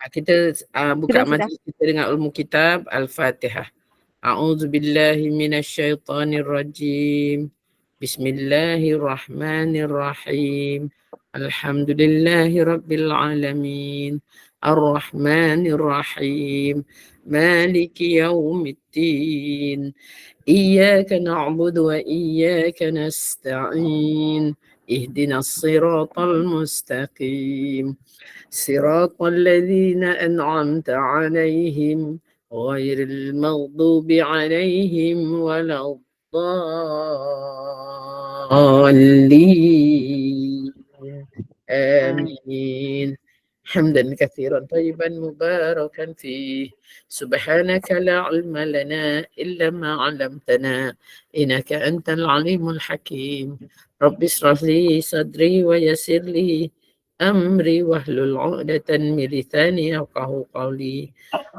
Kita buka Sudah. majlis kita dengan ilmu kitab Al-Fatihah. A'udzu billahi minasyaitonir rajim. Bismillahirrahmanirrahim. Alhamdulillahi rabbil alamin. Ar-Rahmanir Rahim. Maliki yaumiddin. Iyyaka na'budu wa iyyaka nasta'in. Ihdinas siratal mustaqim. صراط الذين أنعمت عليهم غير المغضوب عليهم ولا الضالين آمين. حمدا كثيرا طيبا مباركا فيه سبحانك لا علم لنا إلا ما علمتنا إنك أنت العليم الحكيم رب اشرح لي صدري ويسر لي أمري واحلل عقدة من لساني يفقهوا قولي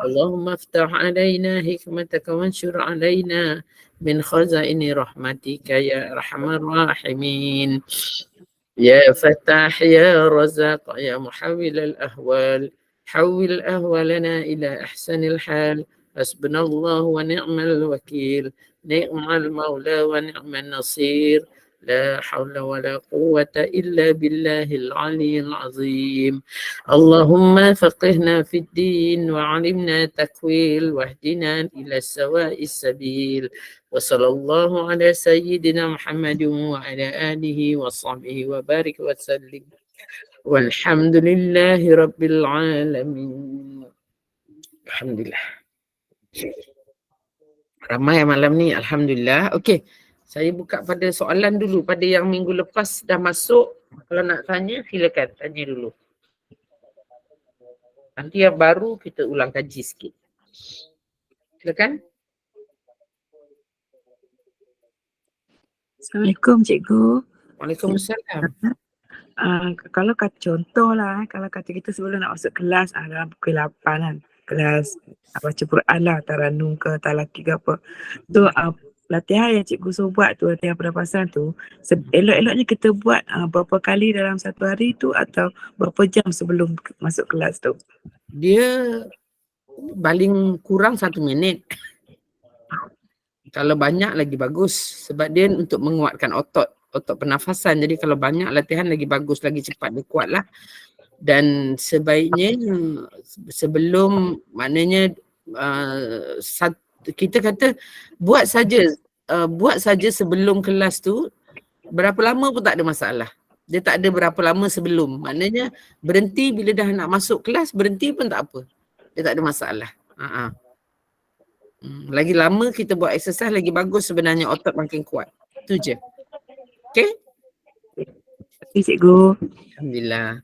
اللهم افتح علينا حكمتك وانشر علينا من خزائن رحمتك يا أرحم الراحمين يا فتاح يا رزاق يا محول الأهوال حول أهوالنا إلى أحسن الحال حسبنا الله ونعم الوكيل نعم المولى ونعم النصير لا حول ولا قوة إلا بالله العلي العظيم اللهم فقهنا في الدين وعلمنا تكويل واهدنا إلى السواء السبيل وصلى الله على سيدنا محمد وعلى آله وصحبه وبارك وسلم والحمد لله رب العالمين. Alhamdulillah. Ramai malam ni, Alhamdulillah. Okey, saya buka pada soalan dulu. Pada yang minggu lepas dah masuk, kalau nak tanya silakan tanya dulu. Nanti yang baru kita ulang kaji sikit. Silakan. Assalamualaikum cikgu. Waalaikumsalam. Kalau kata contohlah, kalau kata kita sebelum nak masuk kelas dalam pukul 8 kan, kelas baca Quran lah, taranum ke, talaki ke apa. Tu latihan yang cikgu suruh buat tu, latihan pernafasan tu, elok-eloknya kita buat berapa kali dalam satu hari tu atau berapa jam sebelum masuk kelas tu? Dia paling kurang 1 minit. Kalau banyak lagi bagus sebab dia untuk menguatkan otot pernafasan. Jadi kalau banyak latihan lagi bagus, lagi cepat dia kuat lah. Dan sebaiknya sebelum maknanya kita kata buat saja sebelum kelas tu, berapa lama pun tak ada masalah. Dia tak ada berapa lama sebelum. Maknanya berhenti bila dah nak masuk kelas, berhenti pun tak apa. Dia tak ada masalah. Lagi lama kita buat exercise lagi bagus sebenarnya, otot makin kuat. Itu je. Okay? Okay, cikgu. Alhamdulillah.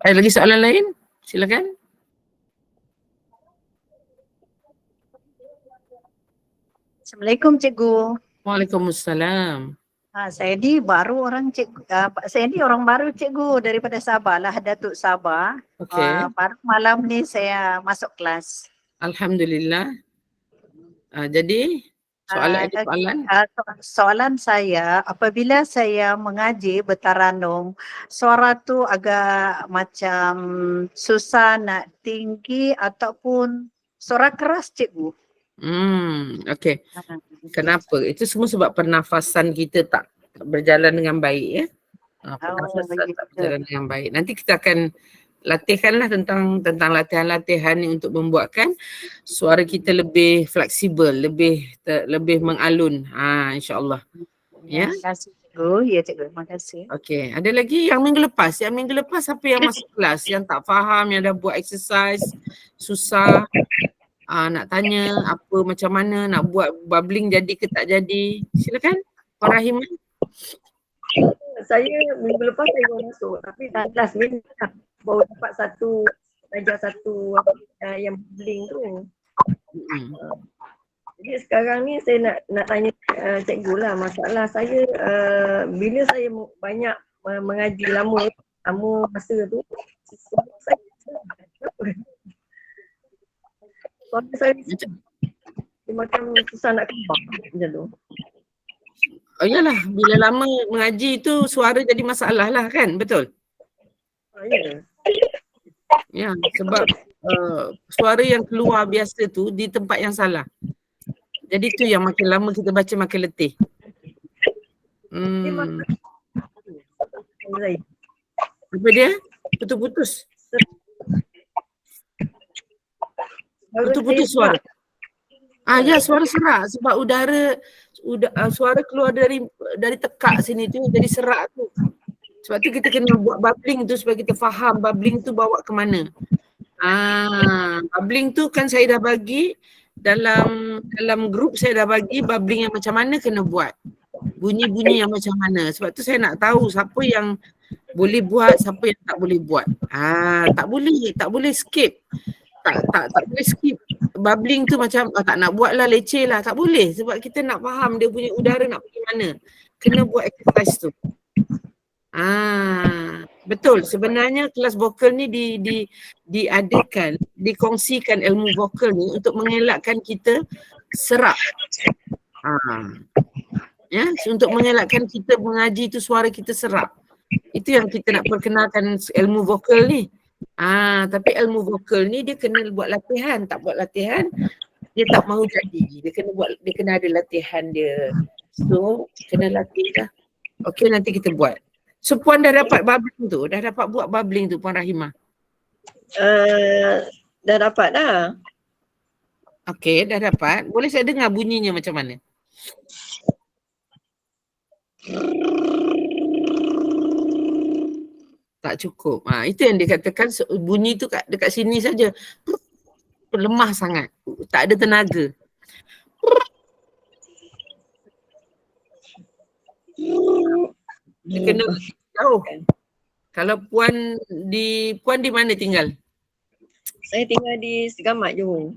Ada lagi soalan lain? Silakan. Assalamualaikum cikgu. Waalaikumsalam. Saya ni baru orang cikgu, saya ni orang baru cikgu daripada Sabah lah, Datuk Sabah. Okay. Baru malam ni saya masuk kelas. Alhamdulillah. Jadi soalan saya, apabila saya mengaji bertaranum, suara tu agak macam susah nak tinggi ataupun suara keras cikgu. Okay. Kenapa? Itu semua sebab pernafasan kita tak berjalan dengan baik ya. Pernafasan tak berjalan dengan baik. Nanti kita akan latihkanlah tentang latihan-latihan ni untuk membuatkan suara kita lebih fleksibel, lebih mengalun. InsyaAllah. Ya. Terima kasih cikgu. Ya cikgu, terima kasih. Okey, ada lagi yang minggu lepas. Yang minggu lepas siapa yang masuk kelas, yang tak faham, yang dah buat exercise susah, nak tanya apa macam mana nak buat bubbling jadi ke tak jadi. Silakan Puan Rahimah. Saya minggu lepas saya baru masuk, tapi kelas ni baru dapat satu yang bubbling tu. Jadi sekarang ni saya nak tanya cikgu lah, masalah saya bila saya banyak mengaji lama masa tu, suara saya dia macam susah nak keluar macam tu. Oh iyalah, bila lama mengaji tu suara jadi masalah lah kan, betul? Ya. Ya, sebab suara yang keluar biasa tu di tempat yang salah. Jadi tu yang makin lama kita baca makin letih. Zai. Apa dia? Putus-putus. Putus-putus suara. Ya, suara serak sebab suara keluar dari tekak sini tu jadi serak tu. Sebab tu kita kena buat bubbling tu supaya kita faham bubbling tu bawa ke mana. Bubbling tu kan saya dah bagi dalam grup, saya dah bagi bubbling yang macam mana kena buat. Bunyi-bunyi yang macam mana. Sebab tu saya nak tahu siapa yang boleh buat, siapa yang tak boleh buat. Tak boleh skip. Tak boleh skip. Bubbling tu macam tak nak buat lah, leceh lah. Tak boleh sebab kita nak faham dia punya udara nak pergi mana. Kena buat exercise tu. Betul. Sebenarnya kelas vokal ni diadakan, dikongsikan ilmu vokal ni untuk mengelakkan kita serak. Ya, untuk mengelakkan kita mengaji tu suara kita serak. Itu yang kita nak perkenalkan ilmu vokal ni. Tapi ilmu vokal ni dia kena buat latihan. Tak buat latihan, dia tak mahu jadi. Dia kena ada latihan dia. So, kena latih dah. Okey, nanti kita buat. So, Puan dah dapat bubbling tu? Dah dapat buat bubbling tu, Puan Rahimah? Dah dapat dah. Okey, dah dapat. Boleh saya dengar bunyinya macam mana? Tak cukup. Itu yang dikatakan bunyi tu dekat sini saja. Lemah sangat. Tak ada tenaga. Dia kena jauh. Kalau Puan di mana tinggal? Saya tinggal di Segamat, Johor.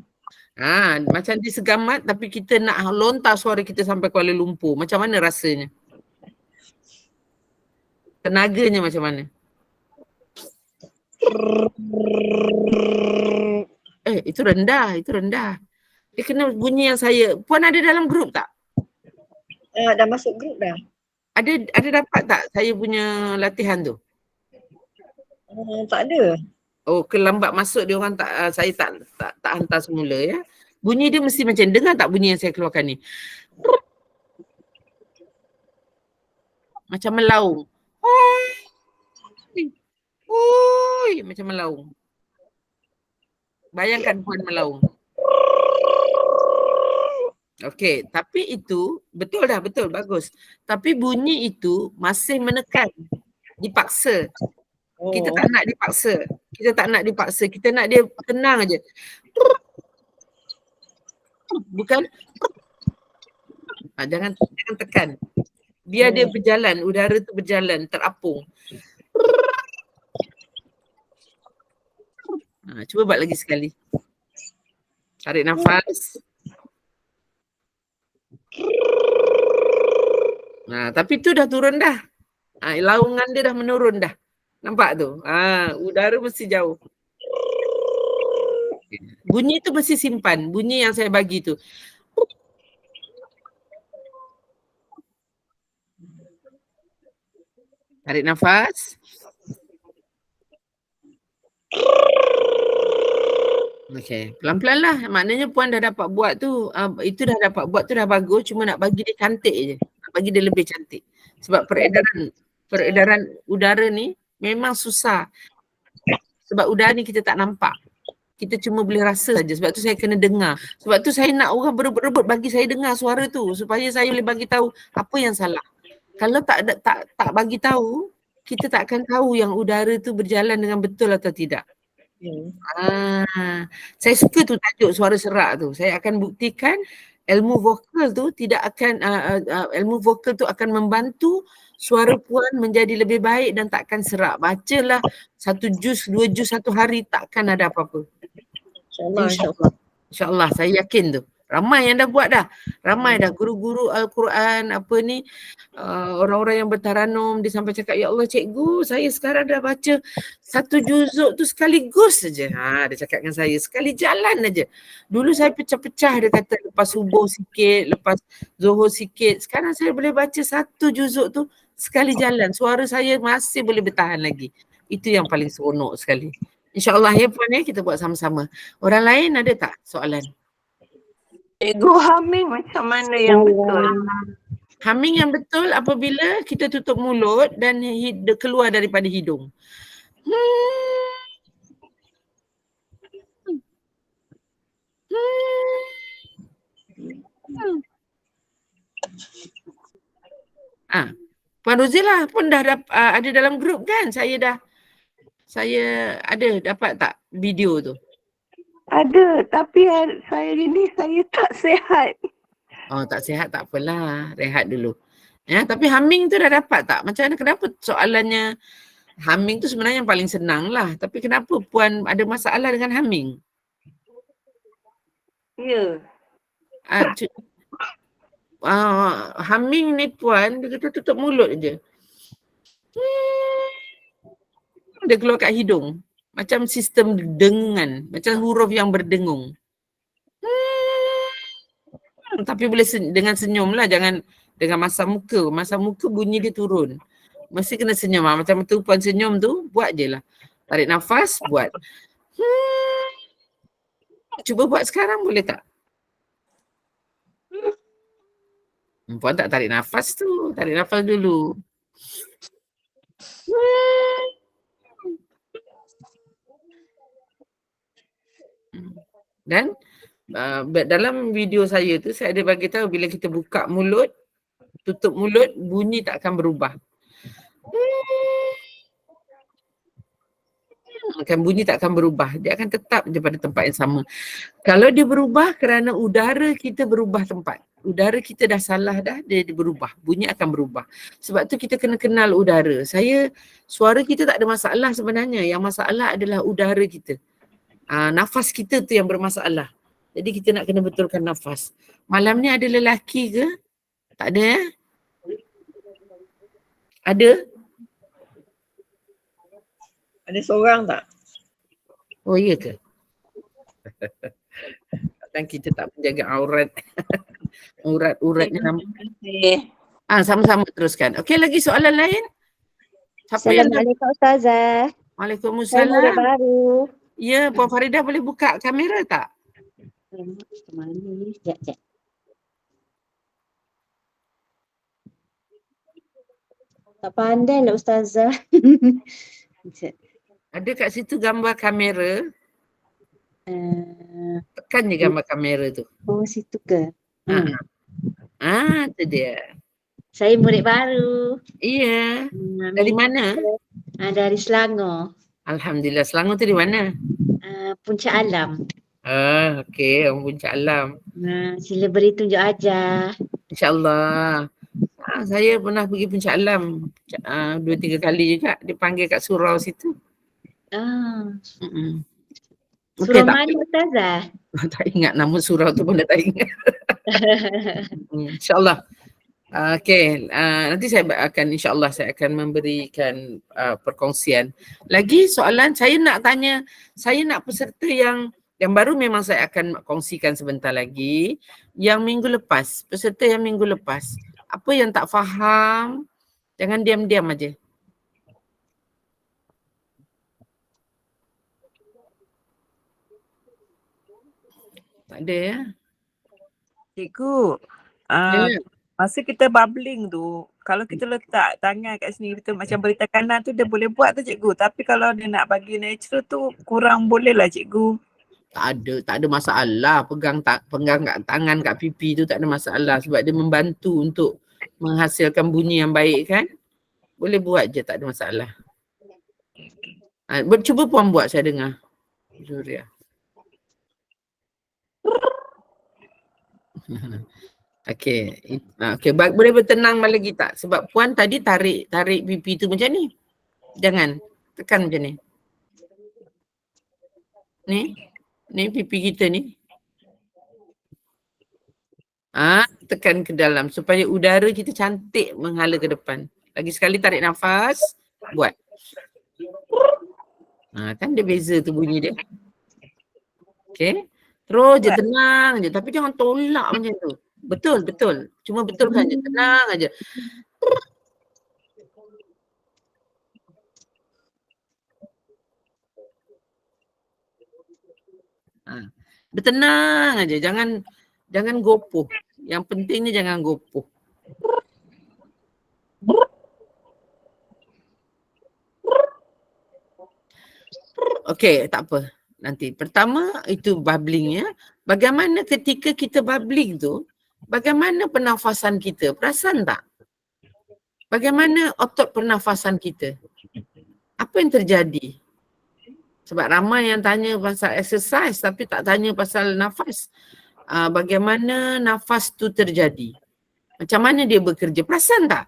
Macam di Segamat tapi kita nak lontar suara kita sampai Kuala Lumpur. Macam mana rasanya? Tenaganya macam mana? Itu rendah. Dia kena bunyi yang saya. Puan ada dalam grup tak? Dah masuk grup dah. Ada dapat tak saya punya latihan tu? Tak ada. Kelambat masuk dia orang saya tak hantar semula ya. Bunyi dia mesti macam, dengar tak bunyi yang saya keluarkan ni? Macam melaung. Macam melaung. Bayangkan Puan melaung. Okey, tapi itu betul, bagus. Tapi bunyi itu masih menekan, dipaksa. Kita tak nak dipaksa. Kita nak dia tenang aja. Bukan jangan tekan. Biar dia berjalan, udara tu berjalan, terapung. Cuba buat lagi sekali. Tarik nafas. Tapi tu dah turun dah. Laungan dia dah menurun dah. Nampak tu? Udara mesti jauh. Bunyi tu mesti simpan. Bunyi yang saya bagi tu. Tarik nafas. Okey, pelan-pelan lah. Maknanya Puan dah dapat buat tu. Itu dah dapat buat tu dah bagus. Cuma nak bagi dia cantik je. Nak bagi dia lebih cantik. Sebab peredaran udara ni memang susah. Sebab udara ni kita tak nampak. Kita cuma boleh rasa saja. Sebab tu saya kena dengar. Sebab tu saya nak orang berebut-rebut bagi saya dengar suara tu. Supaya saya boleh bagi tahu apa yang salah. Kalau tak bagi tahu, kita tak akan tahu yang udara tu berjalan dengan betul atau tidak. Saya suka tu tajuk suara serak tu. Saya akan buktikan ilmu vokal tu ilmu vokal tu akan membantu suara Puan menjadi lebih baik dan takkan serak. Bacalah 1 juz, 2 juz satu hari, takkan ada apa-apa. InsyaAllah. InsyaAllah, saya yakin tu. Ramai yang dah buat dah. Ramai dah guru-guru Al-Quran apa ni, orang-orang yang bertaranum dia sampai cakap, ya Allah cikgu, saya sekarang dah baca 1 juzuk tu sekaligus saja. Dia cakap dengan saya, sekali jalan aja. Dulu saya pecah-pecah, dia kata lepas subuh sikit, lepas zuhur sikit. Sekarang saya boleh baca 1 juzuk tu sekali jalan. Suara saya masih boleh bertahan lagi. Itu yang paling seronok sekali. InsyaAllah ya Puan ya, kita buat sama-sama. Orang lain ada tak soalan? Cikgu humming macam mana yang betul? Humming yang betul apabila kita tutup mulut dan keluar daripada hidung. Puan Rozilah pun dah ada dalam grup kan? Saya ada dapat tak video tu? Ada, tapi saya ni saya tak sihat. Oh tak sihat tak apalah, rehat dulu. Ya, tapi humming tu dah dapat tak? Macam mana, kenapa soalannya humming tu sebenarnya yang paling senang lah. Tapi kenapa Puan ada masalah dengan humming? Ya. Humming ni Puan, dia kata tutup mulut je. Dia keluar kat hidung. Macam sistem dengungan, macam huruf yang berdengung. Tapi boleh dengan senyum lah, jangan dengan masa muka. Masa muka bunyi dia turun. Mesti kena senyum lah. Macam tu Puan senyum tu, buat je lah. Tarik nafas, buat. Cuba buat sekarang boleh tak? Puan tak tarik nafas tu. Tarik nafas dulu. Dan dalam video saya tu saya ada bagi tahu bila kita buka mulut, tutup mulut, bunyi tak akan berubah. Bunyi tak akan berubah. Dia akan tetap je pada tempat yang sama. Kalau dia berubah kerana udara kita berubah tempat. Udara kita dah salah dah, dia berubah. Bunyi akan berubah. Sebab tu kita kena kenal udara. Suara kita tak ada masalah sebenarnya. Yang masalah adalah udara kita. Nafas kita tu yang bermasalah. Jadi kita nak kena betulkan nafas. Malam ni ada lelaki ke? Tak ada ya? Ada? Ada seorang tak? Oh iya ke? Dan kita tak menjaga aurat. Uratnya nampak. Sama-sama teruskan. Okey, lagi soalan lain? Assalamualaikum Ustazah. Saya murid Waalaikumsalam. baru. Ya, Puan Faridah boleh buka kamera tak? Kemana ni? Sekejap. Tak pandai lah Ustazah. Sekejap. Ada kat situ gambar kamera. Tekan je gambar kamera tu. Oh situ ke? Tu dia. Saya murid baru. Iya. Dari mana? Dari Selangor. Alhamdulillah. Selangor tu di mana? Puncak Alam. Okey. Orang Puncak Alam. Sila beri tunjuk ajar. InsyaAllah. Saya pernah pergi Puncak Alam 2-3 kali juga. Dipanggil kat surau situ. Surau mana Ustazah? Tak ingat nama surau tu pun dah tak ingat. InsyaAllah. Okey, nanti saya akan memberikan perkongsian. Lagi soalan saya nak tanya, saya nak peserta yang baru memang saya akan kongsikan sebentar lagi. Yang minggu lepas, peserta yang minggu lepas, apa yang tak faham, jangan diam-diam aja. Tak ada ya? Cikgu, masa kita bubbling tu, kalau kita letak tangan kat sini, kita macam berita kanan tu dia boleh buat tu cikgu. Tapi kalau dia nak bagi natural tu kurang boleh lah cikgu. Tak ada masalah. Pegang kat tangan kat pipi tu tak ada masalah sebab dia membantu untuk menghasilkan bunyi yang baik kan. Boleh buat je, tak ada masalah. Cuba Puan buat saya dengar. Zuria. Okey. Boleh bertenang lagi tak? Sebab Puan tadi tarik pipi tu macam ni. Jangan. Tekan macam ni. Ni pipi kita ni. Tekan ke dalam supaya udara kita cantik menghala ke depan. Lagi sekali tarik nafas, buat. Kan dia beza tu bunyi dia. Okay. Terus je tenang je. Tapi jangan tolak macam tu. Betul, betul. Cuma betulkan je. Tenang aja. Bertenang aja. Jangan gopoh. Yang pentingnya jangan gopoh. Okey, tak apa. Nanti pertama itu bubbling ya. Bagaimana ketika kita bubbling tu, bagaimana pernafasan kita? Perasan tak? Bagaimana otot pernafasan kita? Apa yang terjadi? Sebab ramai yang tanya pasal exercise tapi tak tanya pasal nafas. Bagaimana nafas tu terjadi? Macam mana dia bekerja? Perasan tak?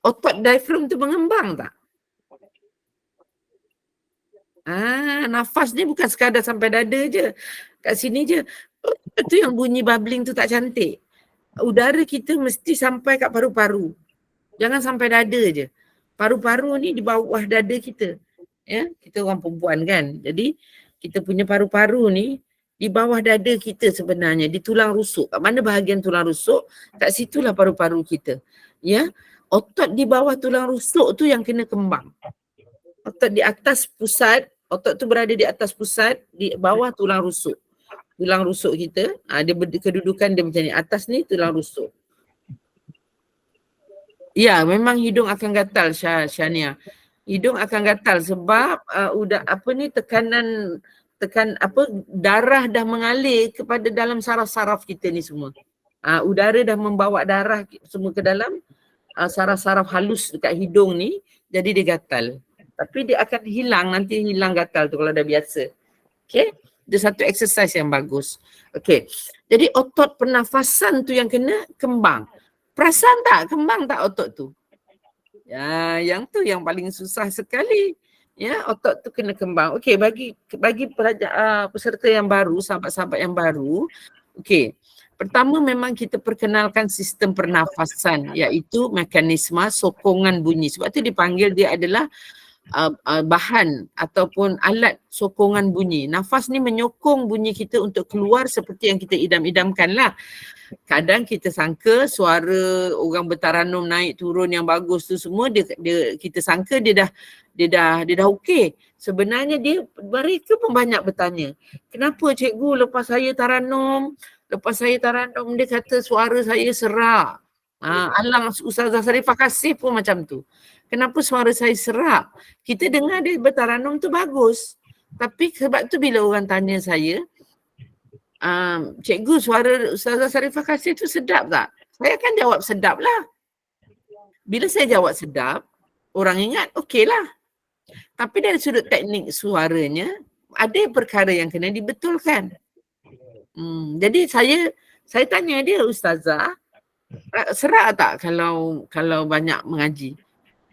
Otot diaphragm tu mengembang tak? Nafas ni bukan sekadar sampai dada je. Kat sini je. Itu yang bunyi bubbling tu tak cantik. Udara kita mesti sampai kat paru-paru. Jangan sampai dada je. Paru-paru ni di bawah dada kita. Ya, kita orang perempuan kan. Jadi kita punya paru-paru ni di bawah dada kita sebenarnya, di tulang rusuk. Kat mana bahagian tulang rusuk? Kat situlah paru-paru kita. Ya, otot di bawah tulang rusuk tu yang kena kembang. Otot di atas pusat, otot tu berada di atas pusat, di bawah tulang rusuk. Tulang rusuk kita, dia kedudukan dia macam ni. Atas ni tulang rusuk. Ya, memang hidung akan gatal Syania. Hidung akan gatal sebab darah dah mengalir kepada dalam saraf-saraf kita ni semua. Udara dah membawa darah semua ke dalam saraf-saraf halus dekat hidung ni, jadi dia gatal. Tapi dia akan nanti hilang gatal tu kalau dah biasa. Okay, dia satu exercise yang bagus. Okay, jadi otot pernafasan tu yang kena kembang. Perasan tak kembang tak otot tu? Ya, yang tu yang paling susah sekali. Ya, otot tu kena kembang. Okey, bagi peserta yang baru, sahabat-sahabat yang baru, okey. Pertama memang kita perkenalkan sistem pernafasan, iaitu mekanisme sokongan bunyi. Sebab tu dipanggil dia adalah bahan ataupun alat sokongan bunyi. Nafas ni menyokong bunyi kita untuk keluar seperti yang kita idam-idamkan lah. Kadang kita sangka suara orang bertaranum naik turun yang bagus tu semua kita sangka dia dah okey. Sebenarnya mereka pun banyak bertanya, kenapa cikgu lepas saya taranum dia kata suara saya serak. Alang Ustazah Sarifah Kasih pun macam tu. Kenapa suara saya serak? Kita dengar dia bertaranum tu bagus. Tapi sebab tu bila orang tanya saya, cikgu suara Ustazah Sarifah Kasih tu sedap tak? Saya akan jawab sedap lah. Bila saya jawab sedap, orang ingat okey lah. Tapi dari sudut teknik suaranya, ada perkara yang kena dibetulkan. Jadi saya tanya dia, Ustazah, serak tak kalau banyak mengaji?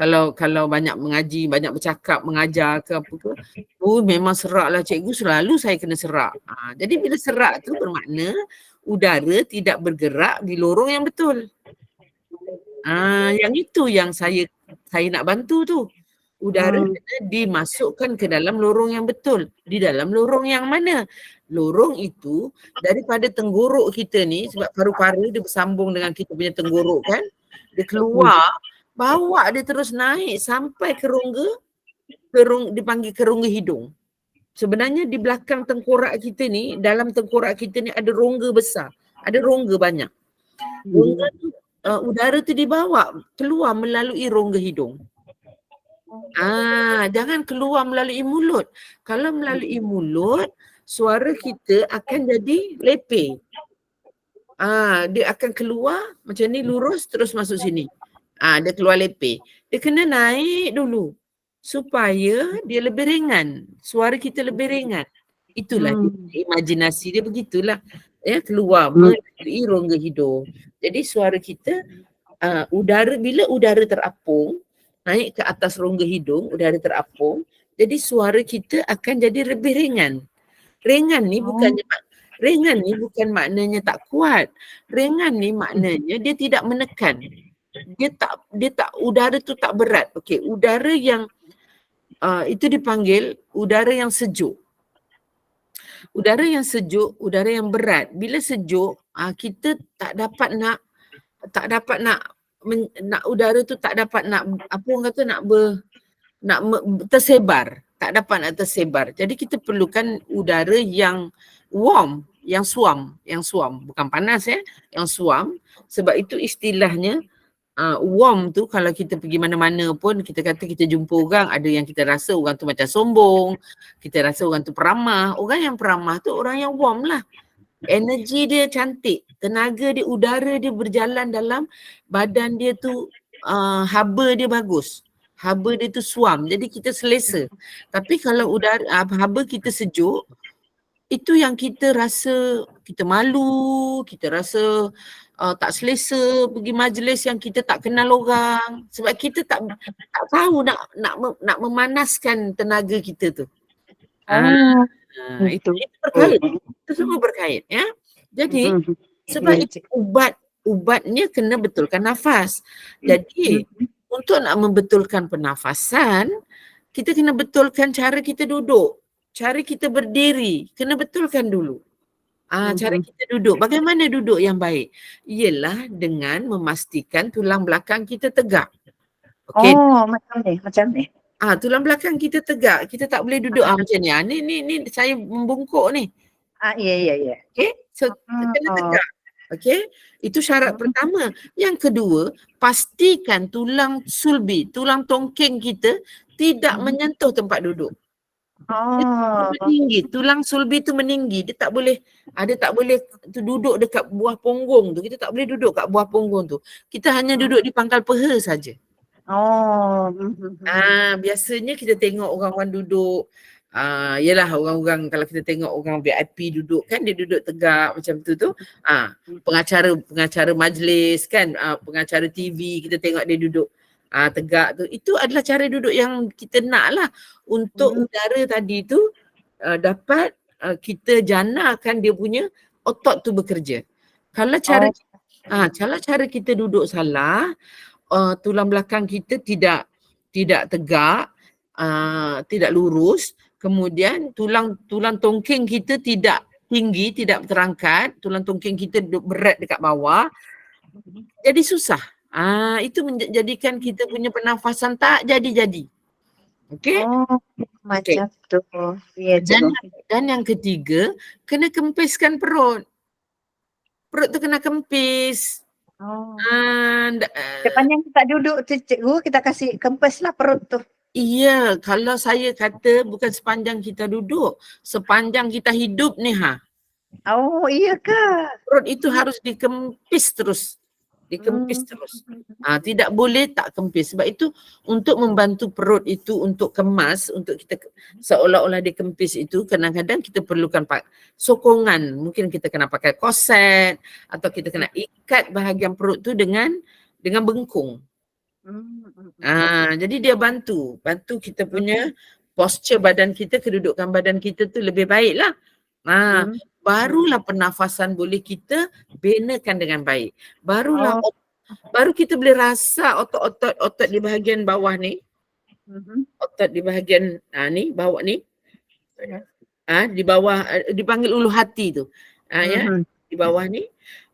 Kalau banyak mengaji, banyak bercakap, mengajar ke apa ke? Memang serak lah cikgu, selalu saya kena serak. Jadi bila serak tu bermakna udara tidak bergerak di lorong yang betul. Yang itu yang saya nak bantu tu. Udara kena dimasukkan ke dalam lorong yang betul. Di dalam lorong yang mana? Lorong itu daripada tenggorok kita ni, sebab paru-paru dia bersambung dengan kita punya tenggorok kan. Dia keluar, bawa dia terus naik sampai ke dipanggil kerongga hidung. Sebenarnya di belakang tengkorak kita ni, dalam tengkorak kita ni ada rongga besar. Ada rongga banyak. Rongga tu, udara tu dibawa keluar melalui rongga hidung. Jangan keluar melalui mulut. Kalau melalui mulut, suara kita akan jadi lepeh. Dia akan keluar macam ni lurus terus masuk sini. Dia keluar lepeh. Dia kena naik dulu supaya dia lebih ringan. Suara kita lebih ringan. Itulah imajinasi dia begitulah. Keluar melalui rongga hidung. Jadi suara kita bila udara terapung naik ke atas rongga hidung, udara terapung, jadi suara kita akan jadi lebih ringan. Ringan ni bukannya Ringan ni bukan maknanya tak kuat. Ringan ni maknanya dia tidak menekan. Dia tak udara tu tak berat. Okey, udara yang itu dipanggil udara yang sejuk. Udara yang sejuk, udara yang berat. Bila sejuk, kita tak dapat nak udara tu tak dapat nak apa orang kata tersebar. Tak dapat nak tersebar. Jadi kita perlukan udara yang warm, yang suam. Bukan panas yang suam. Sebab itu istilahnya warm tu kalau kita pergi mana-mana pun kita kata kita jumpa orang, ada yang kita rasa orang tu macam sombong, kita rasa orang tu peramah. Orang yang peramah tu orang yang warm lah. Energi dia cantik, tenaga dia, udara dia berjalan dalam badan dia tu, haba dia bagus. Haba dia tu suam, jadi kita selesa. Tapi kalau udara haba kita sejuk, itu yang kita rasa kita malu, kita rasa tak selesa pergi majlis yang kita tak kenal orang sebab kita tak tahu nak memanaskan tenaga kita tu. Itu berkait. Itu semua berkait ya. Jadi sebab itu ubatnya kena betulkan nafas. Jadi untuk nak membetulkan pernafasan, kita kena betulkan cara kita duduk, cara kita berdiri, kena betulkan dulu. Cara kita duduk. Bagaimana duduk yang baik? Ialah dengan memastikan tulang belakang kita tegak. Okay. Oh, macam ni. Tulang belakang kita tegak. Kita tak boleh duduk macam ni. Ni saya membungkuk ni. Ya. Okay. So kena tegak. Okay. Itu syarat pertama. Yang kedua, pastikan tulang sulbi, tulang tongking kita tidak menyentuh tempat duduk. Meninggi, tulang sulbi tu meninggi. Dia tak boleh tu duduk dekat buah punggung tu. Kita tak boleh duduk kat buah punggung tu. Kita hanya duduk di pangkal peha saja. Biasanya kita tengok orang-orang duduk, yalah orang-orang kalau kita tengok orang VIP duduk kan, dia duduk tegak macam tu. Pengacara majlis kan, pengacara TV kita tengok dia duduk tegak tu. Itu adalah cara duduk yang kita nak lah untuk udara tadi tu dapat kita janakan dia punya otot tu bekerja. Kalau cara kita duduk salah, tulang belakang kita tidak tegak, tidak lurus, kemudian tulang tongking kita tidak tinggi, tidak terangkat, tulang tongking kita duduk berat dekat bawah, jadi susah. Itu menjadikan kita punya pernafasan tak jadi-jadi. Okey? Macam tu. Ya, dan yang ketiga, kena kempiskan perut. Perut tu kena kempis. Sepanjang kita duduk tu cikgu, kita kasih kempeslah perut tu. Iya, kalau saya kata bukan sepanjang kita duduk, sepanjang kita hidup ni Oh, iya ke? Perut itu harus dikempis terus. Tidak boleh tak kempis. Sebab itu untuk membantu perut itu untuk kemas, untuk kita seolah-olah dia kempis itu, kadang-kadang kita perlukan sokongan. Mungkin kita kena pakai korset atau kita kena ikat bahagian perut tu dengan bengkung. Jadi dia bantu kita punya posture badan kita, kedudukan badan kita tu lebih baik lah. Barulah pernafasan boleh kita benakan dengan baik. Baru kita boleh rasa otot di bahagian bawah ni. Otot di bahagian ni, bawah ni. Di bawah, dipanggil ulu hati tu. Ya, di bawah ni.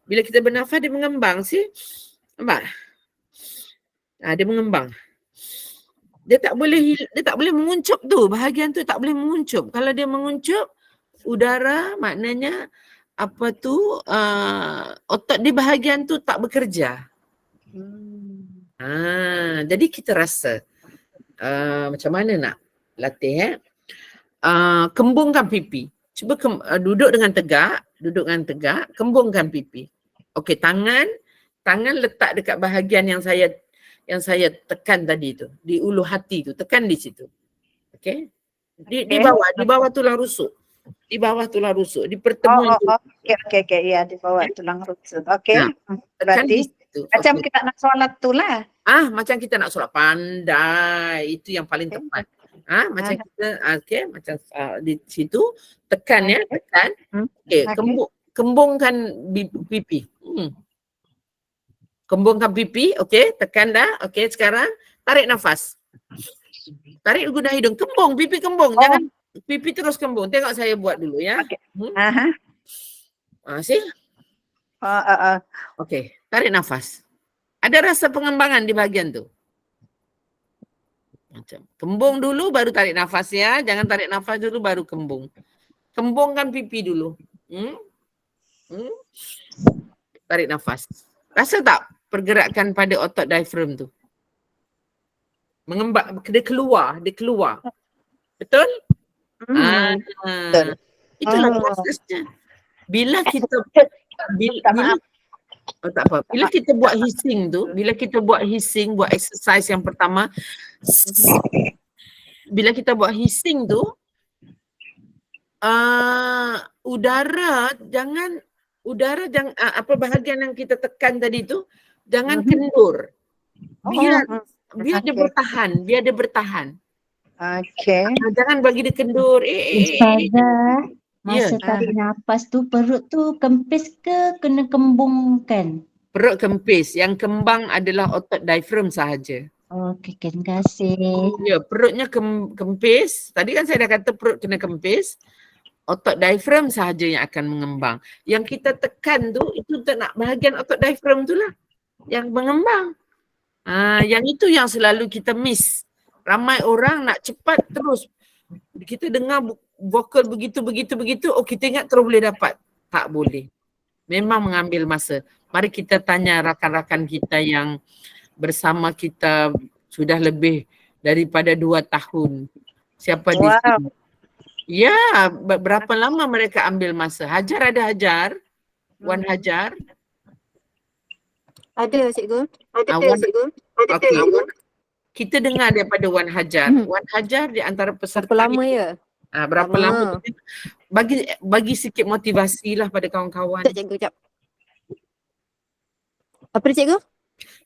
Bila kita bernafas dia mengembang sih. Nampak? Dia mengembang. Dia tak boleh menguncup tu. Bahagian tu tak boleh menguncup. Kalau dia menguncup, udara maknanya otot di bahagian tu tak bekerja. Jadi kita rasa macam mana nak latih kembungkan pipi. Cuba duduk dengan tegak, kembungkan pipi. Okey, tangan letak dekat bahagian yang saya tekan tadi tu, di ulu hati tu, tekan di situ. Okey. Di bawah tulang rusuk. Di bawah tulang rusuk, di pertemuan tu. Okey. Ya, di bawah tulang rusuk. Okey. Berarti macam kita nak solat tu lah. Macam kita nak solat, pandai. Itu yang paling tepat. Macam kita, okey, macam di situ tekan ya, tekan. Okey, kembungkan pipi. Kembungkan pipi, okey, tekan dah. Okey, sekarang tarik nafas. Tarik guna hidung, kembung, pipi kembung. Jangan pipi terus kembung. Tengok saya buat dulu ya. See? Okey, tarik nafas. Ada rasa pengembangan di bahagian tu. Macam kembung dulu baru tarik nafas ya. Jangan tarik nafas dulu baru kembung. Kembungkan pipi dulu. Tarik nafas. Rasa tak pergerakan pada otot diaphragm tu? Mengembang, dia keluar. Betul? Betul. Itulah prosesnya. Bila kita tak apa. Bila kita buat hissing tu, buat exercise yang pertama, bila kita buat hissing tu, udara jangan bahagian yang kita tekan tadi tu jangan kendur. Biar dia bertahan. Okey. Jangan bagi dia kendur. Ustazah, masa Ya. tarik nafas tu perut tu kempis ke kena kembungkan? Perut kempis, yang kembang adalah otot diaphragm sahaja. Okey, terima kasih. Ya, perutnya kempis. Tadi kan saya dah kata perut kena kempis. Otot diaphragm sahaja yang akan mengembang. Yang kita tekan tu, itu nak bahagian otot diaphragm tu lah yang mengembang. Yang itu yang selalu kita miss. Ramai orang nak cepat terus. Kita dengar vokal begitu, kita ingat terus boleh dapat. Tak boleh. Memang mengambil masa. Mari kita tanya rakan-rakan kita yang bersama kita sudah lebih daripada 2 tahun. Siapa di sini? Ya, berapa lama mereka ambil masa? Hajar ada Hajar? Wan Hajar? Ada cikgu. Okey. Kita dengar daripada Wan Hajar. Wan Hajar di antara peserta. Berapa lama ya? Berapa lama? Bagi sikit motivasi lah pada kawan-kawan. Sekejap cikgu, sekejap. Apa dia cikgu?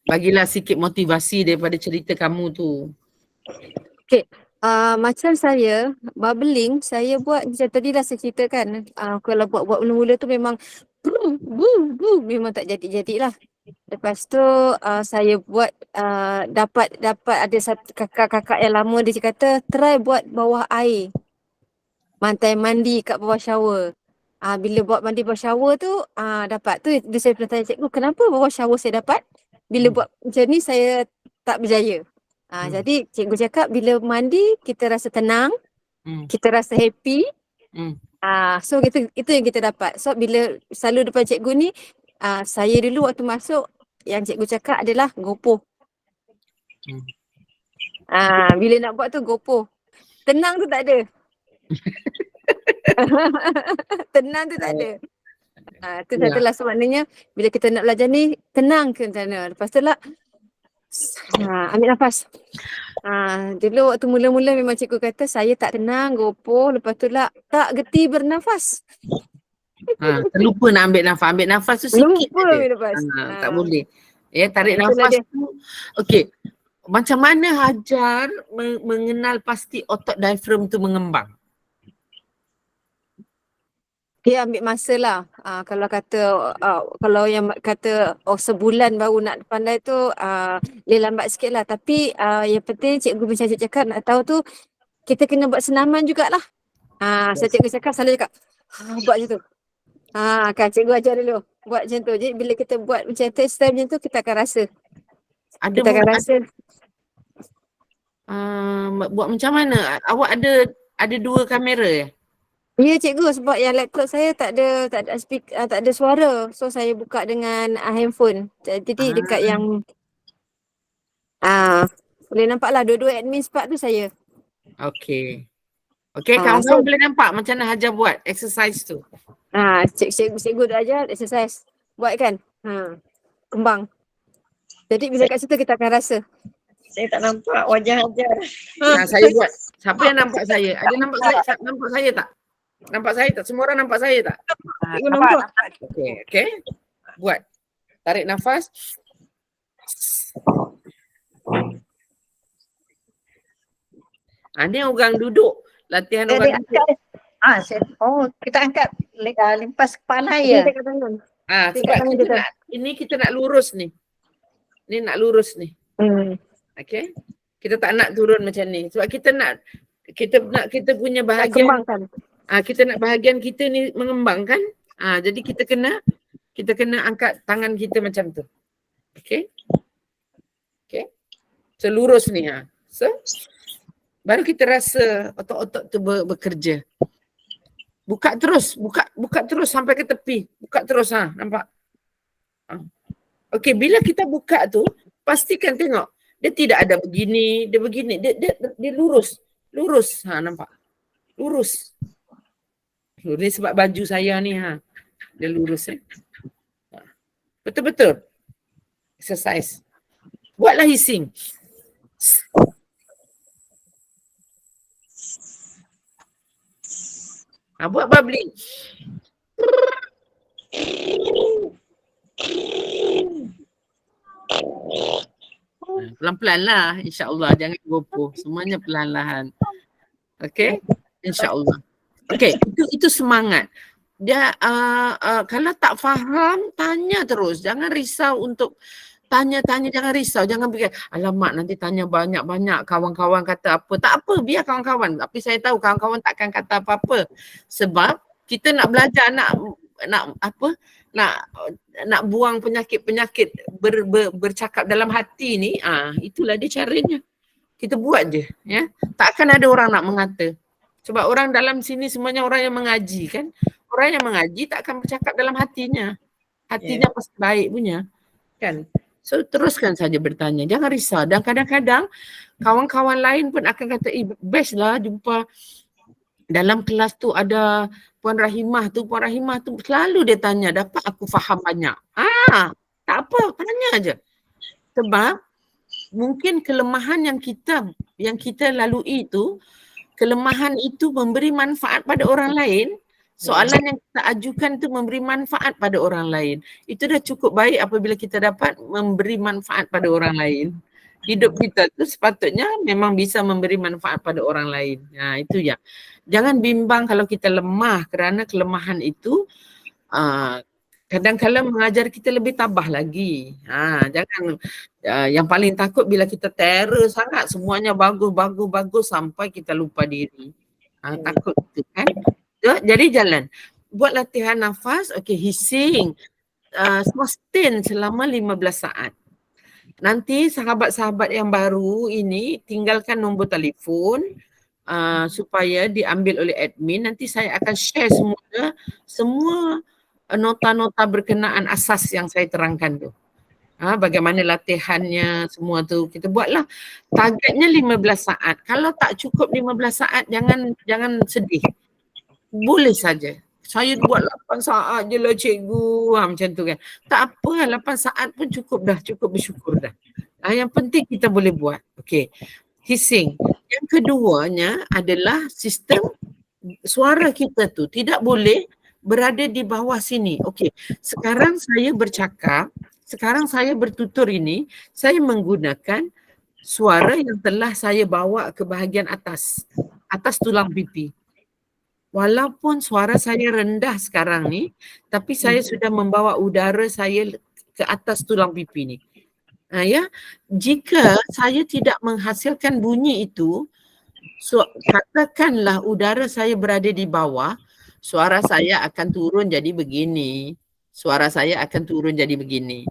Bagilah sikit motivasi daripada cerita kamu tu. Macam saya, bubbling, saya buat macam tadi dah saya ceritakan. Kalau buat mula-mula tu memang memang tak jadi-jadi lah. Lepas tu saya buat dapat ada satu kakak yang lama dia kata try buat bawah air. Mandi kat bawah shower. Bila buat mandi bawah shower tu dapat tu dia saya pernah tanya cikgu kenapa bawah shower saya dapat? Bila buat macam ni saya tak berjaya. Jadi cikgu cakap bila mandi kita rasa tenang, kita rasa happy. So itu yang kita dapat. So bila selalu depan cikgu ni saya dulu waktu masuk yang cikgu cakap adalah gopoh. Bila nak buat tu gopoh. Tenang tu tak ada. Tenang tu tak ada. Tu satulah so maknanya bila kita nak belajar ni tenang ke sana. Lepas tu lah ambil nafas. Dulu waktu mula-mula memang cikgu kata saya tak tenang, gopoh. Lepas tu lah tak geti bernafas. Terlupa nak ambil nafas tu sikit. Lupa ambil nafas. Tak boleh. Ya, tarik nafas tu. Okey. Macam mana Hajar mengenal pasti otot diaphragm tu mengembang? Dia ambil masa lah. Kalau kata kalau yang kata sebulan baru nak pandai tu dia lambat sikit lah. Tapi yang penting cikgu macam cakap nak tahu tu kita kena buat senaman jugalah. So cikgu cakap selalu cakap buat macam tu. Kan cikgu ajar dulu buat macam tu. Jadi bila kita buat macam test time macam tu kita akan rasa. Kita akan rasa. Buat macam mana? Awak ada 2 kamera ya? Ya cikgu sebab yang laptop saya tak ada speaker, tak ada suara. So saya buka dengan handphone. Jadi dekat yang boleh nampak lah dua-dua admin spot tu saya. Okey. Kawan-kawan boleh nampak macam mana Hajar buat exercise tu. Cikgu dah ajar exercise. Buat kan? Kembang. Jadi bila kat situ kita akan rasa. Saya tak nampak wajah Hajar. Saya buat. Siapa yang nampak saya? Ada nampak saya tak? Nampak saya tak? Semua orang nampak saya tak? Nampak. Okey. Buat. Tarik nafas. Ni orang duduk. Latihan Jadi orang duduk. angkat, kita angkat limpas kepala ya. Tingkat tangan. Sebab tangan kita kita. nak, kita nak lurus ni. Ni nak lurus ni. Okay. Kita tak nak turun macam ni. Sebab kita nak kita punya Tak bahagian. kembangkan. Kita nak bahagian kita ni mengembang kan. Jadi kita kena angkat tangan kita macam tu. Okay. Okay. So lurus ni. So baru kita rasa otot-otot tu bekerja. Buka terus sampai ke tepi. Buka terus nampak. Okey, bila kita buka tu, pastikan tengok dia tidak ada begini, dia begini, dia lurus. Nampak. Lurus. Ni sebab baju saya ni dia lurus Betul-betul. Exercise. Buatlah hissing. Buat bubbling. Pelan-pelan lah, insya-Allah, jangan gopoh. Semuanya perlahan-lahan. Okey? Insya-Allah. Okey, itu semangat. Dia kalau tak faham, tanya terus. Jangan risau untuk tanya-tanya, jangan risau. Jangan fikir, alamak nanti tanya banyak-banyak, kawan-kawan kata apa. Tak apa, biar kawan-kawan. Tapi saya tahu kawan-kawan takkan kata apa-apa. Sebab kita nak belajar, nak buang penyakit-penyakit bercakap dalam hati ni, itulah dia caranya. Kita buat je, ya. Takkan ada orang nak mengata. Sebab orang dalam sini semuanya orang yang mengaji kan. Orang yang mengaji tak akan bercakap dalam hatinya. Hatinya pasti baik punya. Kan? So teruskan saja bertanya. Jangan risau. Dan kadang-kadang kawan-kawan lain pun akan kata, best lah jumpa dalam kelas tu ada Puan Rahimah tu selalu dia tanya, dapat aku faham banyak. Tak apa, tanya aja. Sebab mungkin kelemahan yang kita lalui tu, kelemahan itu memberi manfaat pada orang lain. Soalan yang kita ajukan tu memberi manfaat pada orang lain. Itu dah cukup baik apabila kita dapat memberi manfaat pada orang lain. Hidup kita tu sepatutnya memang bisa memberi manfaat pada orang lain. Itu ya. Jangan bimbang kalau kita lemah, kerana kelemahan itu kadang-kadang mengajar kita lebih tabah lagi. Jangan yang paling takut bila kita terror sangat, semuanya bagus sampai kita lupa diri. Takut tu kan. Jadi jalan. Buat latihan nafas, hissing. Sustain selama 15 saat. Nanti sahabat-sahabat yang baru ini tinggalkan nombor telefon supaya diambil oleh admin. Nanti saya akan share semua nota-nota berkenaan asas yang saya terangkan tu. Bagaimana latihannya semua tu kita buatlah. Targetnya 15 saat. Kalau tak cukup 15 saat jangan sedih. Boleh saja. Saya buat 8 saat je lah cikgu. Macam tu kan. Tak apa, 8 saat pun cukup dah. Cukup bersyukur dah. Yang penting kita boleh buat. Okey. Hissing. Yang keduanya adalah sistem suara kita tu tidak boleh berada di bawah sini. Okey. Sekarang saya bercakap, sekarang saya bertutur ini, saya menggunakan suara yang telah saya bawa ke bahagian atas tulang pipi. Walaupun suara saya rendah sekarang ni, tapi saya sudah membawa udara saya ke atas tulang pipi ni. Jika saya tidak menghasilkan bunyi itu, katakanlah udara saya berada di bawah, suara saya akan turun jadi begini. Suara saya akan turun jadi begini.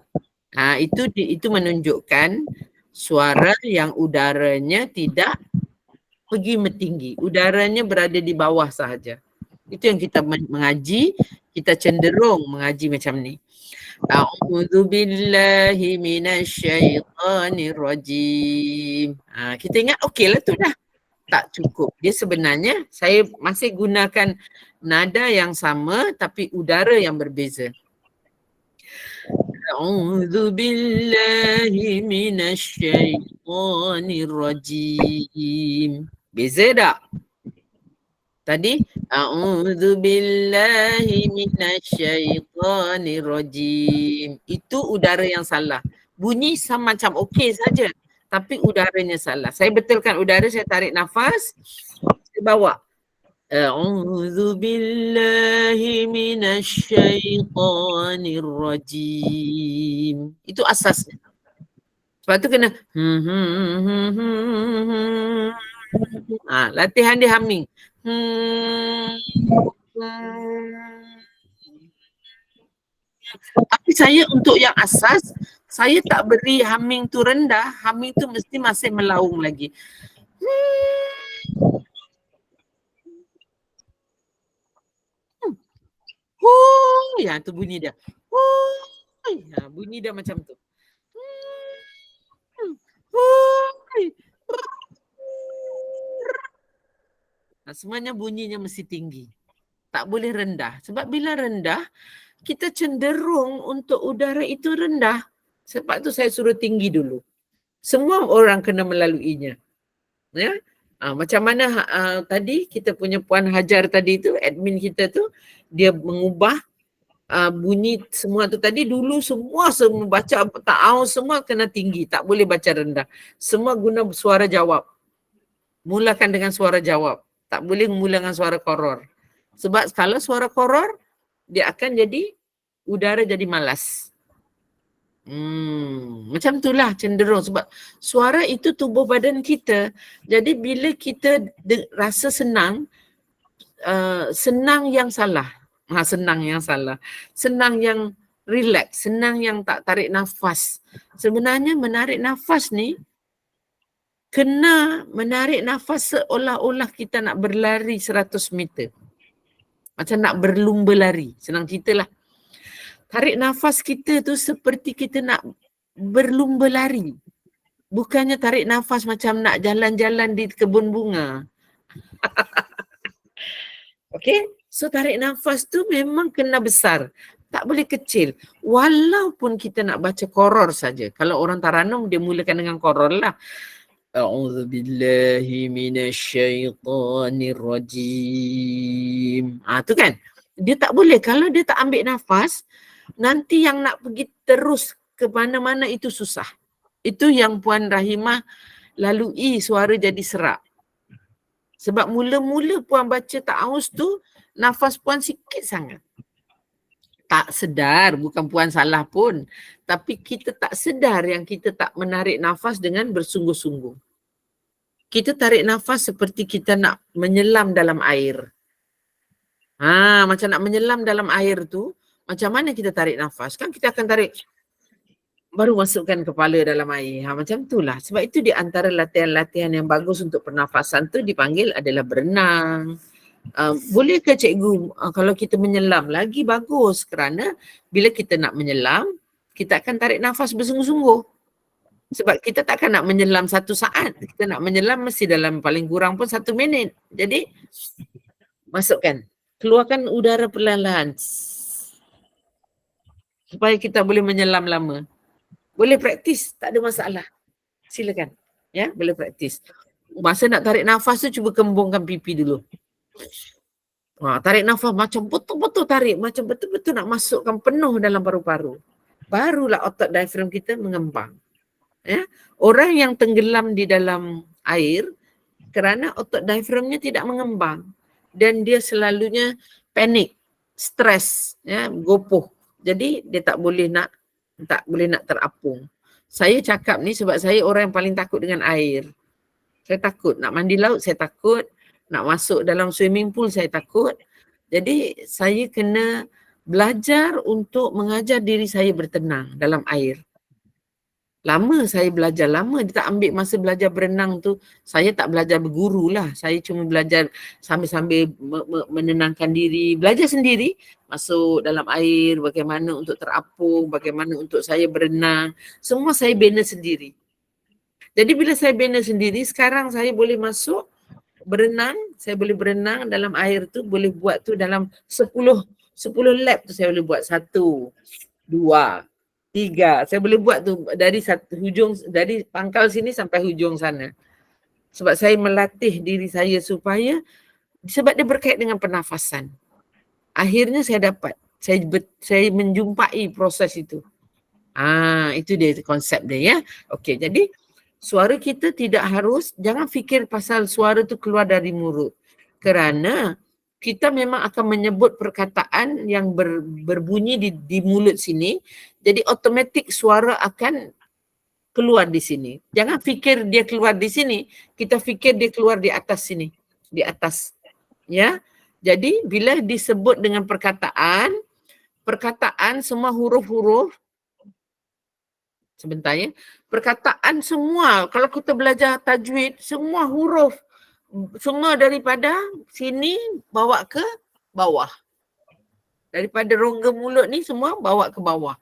Itu menunjukkan suara yang udaranya tidak pergi mentinggi. Udaranya berada di bawah sahaja. Itu yang kita mengaji, kita cenderung mengaji macam ni. A'udzu billahi minasyaitonir rajim. Kita ingat okeylah tu dah. Tak cukup. Dia sebenarnya saya masih gunakan nada yang sama tapi udara yang berbeza. A'udzu billahi minasyaitonir rajim. Beza tak? Tadi a'udzu billahi minasyaitonir rajim. Itu udara yang salah. Bunyi sama macam okey saja. tapi udaranya salah. Saya betulkan udara, saya tarik nafas, saya bawa. A'udzu billahi minasyaitonir rajim. Itu asasnya. Sebab tu kena latihan dia humming. Tapi saya untuk yang asas, saya tak beri humming tu rendah, humming tu mesti masih melaung lagi. Ya, tu bunyi dia. Ya, bunyi dia macam tu. Semuanya bunyinya mesti tinggi. Tak boleh rendah. Sebab bila rendah, kita cenderung untuk udara itu rendah. Sebab tu saya suruh tinggi dulu. Semua orang kena melaluinya. Ya? Macam mana tadi kita punya Puan Hajar tadi tu, admin kita tu, dia mengubah bunyi semua tu tadi. Dulu semua baca ta'awun semua kena tinggi, tak boleh baca rendah. Semua guna suara jawab. Mulakan dengan suara jawab. Tak boleh mula dengan suara koror. Sebab kalau suara koror, dia akan jadi, udara jadi malas. Macam itulah cenderung. Sebab suara itu tubuh badan kita. Jadi bila kita rasa senang, senang yang salah. Senang yang salah. Senang yang relax. Senang yang tak tarik nafas. Sebenarnya menarik nafas ni, kena menarik nafas seolah-olah kita nak berlari 100 meter. Macam nak berlumba lari. Senang cerita lah. Tarik nafas kita tu seperti kita nak berlumba lari. Bukannya tarik nafas macam nak jalan-jalan di kebun bunga. Okay? So tarik nafas tu memang kena besar. Tak boleh kecil. Walaupun kita nak baca koror saja. Kalau orang Taranum dia mulakan dengan koror lah. A'udzu billahi minasyaitonir rajim. Tu kan. Dia tak boleh. Kalau dia tak ambil nafas, nanti yang nak pergi terus ke mana-mana itu susah. Itu yang Puan Rahimah lalui, suara jadi serak. Sebab mula-mula Puan baca ta'awuz tu, nafas Puan sikit sangat. Tak sedar, bukan Puan salah pun. Tapi kita tak sedar yang kita tak menarik nafas dengan bersungguh-sungguh. Kita tarik nafas seperti kita nak menyelam dalam air. Macam nak menyelam dalam air tu, macam mana kita tarik nafas? Kan kita akan tarik, baru masukkan kepala dalam air. Macam itulah. Sebab itu di antara latihan-latihan yang bagus untuk pernafasan tu dipanggil adalah berenang. Boleh ke cikgu kalau kita menyelam? Lagi bagus kerana bila kita nak menyelam, kita akan tarik nafas bersungguh-sungguh. Sebab kita takkan nak menyelam 1 saat. Kita nak menyelam mesti dalam paling kurang pun 1 minit. Jadi masukkan. Keluarkan udara perlahan-lahan. Supaya kita boleh menyelam lama. Boleh praktis, tak ada masalah. Silakan. Ya, boleh praktis. Masa nak tarik nafas tu cuba kembungkan pipi dulu. Tarik nafas macam betul-betul tarik. Macam betul-betul nak masukkan penuh dalam paru-paru. Barulah otot diafragm kita mengembang. Ya? Orang yang tenggelam di dalam air kerana otot diafragmnya tidak mengembang. Dan dia selalunya panik, stres, ya, gopoh. Jadi dia tak boleh nak terapung. Saya cakap ni sebab saya orang yang paling takut dengan air. Saya takut nak mandi laut, saya takut nak masuk dalam swimming pool, saya takut. Jadi saya kena belajar untuk mengajar diri saya bertenang dalam air. Lama saya belajar, lama dia tak ambil masa belajar berenang tu. Saya tak belajar berguru lah. Saya cuma belajar sambil-sambil menenangkan diri. Belajar sendiri, masuk dalam air, bagaimana untuk terapung, bagaimana untuk saya berenang. Semua saya bina sendiri. Jadi bila saya bina sendiri, sekarang saya boleh masuk berenang. Saya boleh berenang dalam air tu, boleh buat tu dalam 10 lap tu saya boleh buat. 1, 2, 3. Saya boleh buat tu dari dari pangkal sini sampai hujung sana. Sebab saya melatih diri saya supaya, sebab dia berkait dengan pernafasan. Akhirnya saya dapat. Saya menjumpai proses itu. Itu dia konsep dia, ya. Okey, jadi Suara kita tidak harus, jangan fikir pasal suara tu keluar dari mulut. Kerana kita memang akan menyebut perkataan yang berbunyi di mulut sini. Jadi automatik suara akan keluar di sini. Jangan fikir dia keluar di sini, kita fikir dia keluar di atas sini. Di atas. Ya. Jadi bila disebut dengan perkataan semua huruf-huruf, sebentar ya. Perkataan semua, kalau kita belajar tajwid, semua huruf, semua daripada sini bawa ke bawah. Daripada rongga mulut ni semua bawa ke bawah.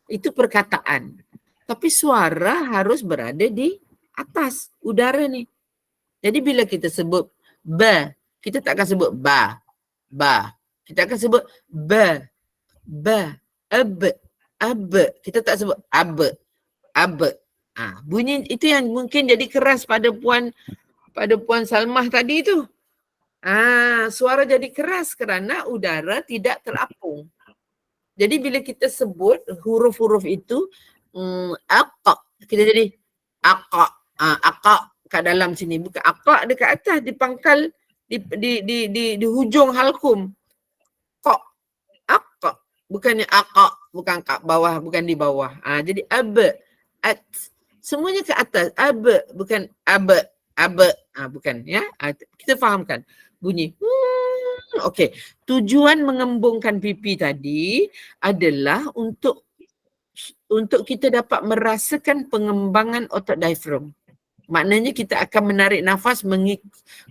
Itu perkataan. Tapi suara harus berada di atas udara ni. Jadi bila kita sebut ba, kita tak akan sebut ba. Kita akan sebut ba, ab. Kita tak sebut ab. Bunyi itu yang mungkin jadi keras pada Puan Salmah tadi tu. Suara jadi keras kerana udara tidak terapung. Jadi bila kita sebut huruf-huruf itu aqa, kita jadi aqa kat dalam sini, bukan aqa dekat atas di pangkal di hujung halkum. Aqa, bukannya aqa, bukan kat bawah, bukan di bawah. Jadi at, semuanya ke atas. Bukan bukan ya. Kita fahamkan bunyi. Okey, tujuan mengembungkan pipi tadi adalah untuk kita dapat merasakan pengembangan otot diafragm. Maknanya kita akan menarik nafas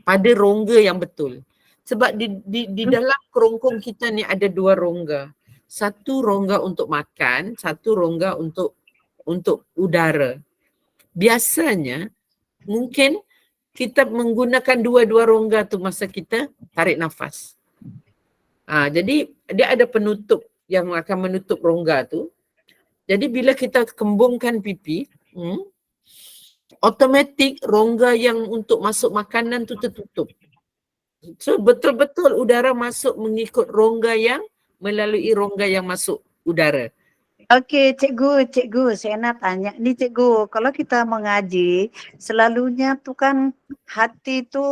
pada rongga yang betul. Sebab di dalam kerongkong kita ni ada dua rongga. Satu rongga untuk makan, satu rongga untuk udara. Biasanya mungkin kita menggunakan dua-dua rongga tu masa kita tarik nafas. Jadi dia ada penutup yang akan menutup rongga tu. Jadi bila kita kembungkan pipi, automatik rongga yang untuk masuk makanan tu tertutup. So betul-betul udara masuk mengikut rongga yang melalui rongga yang masuk udara. Okey, cikgu, saya nak tanya ni cikgu, kalau kita mengaji, selalunya tu kan hati tu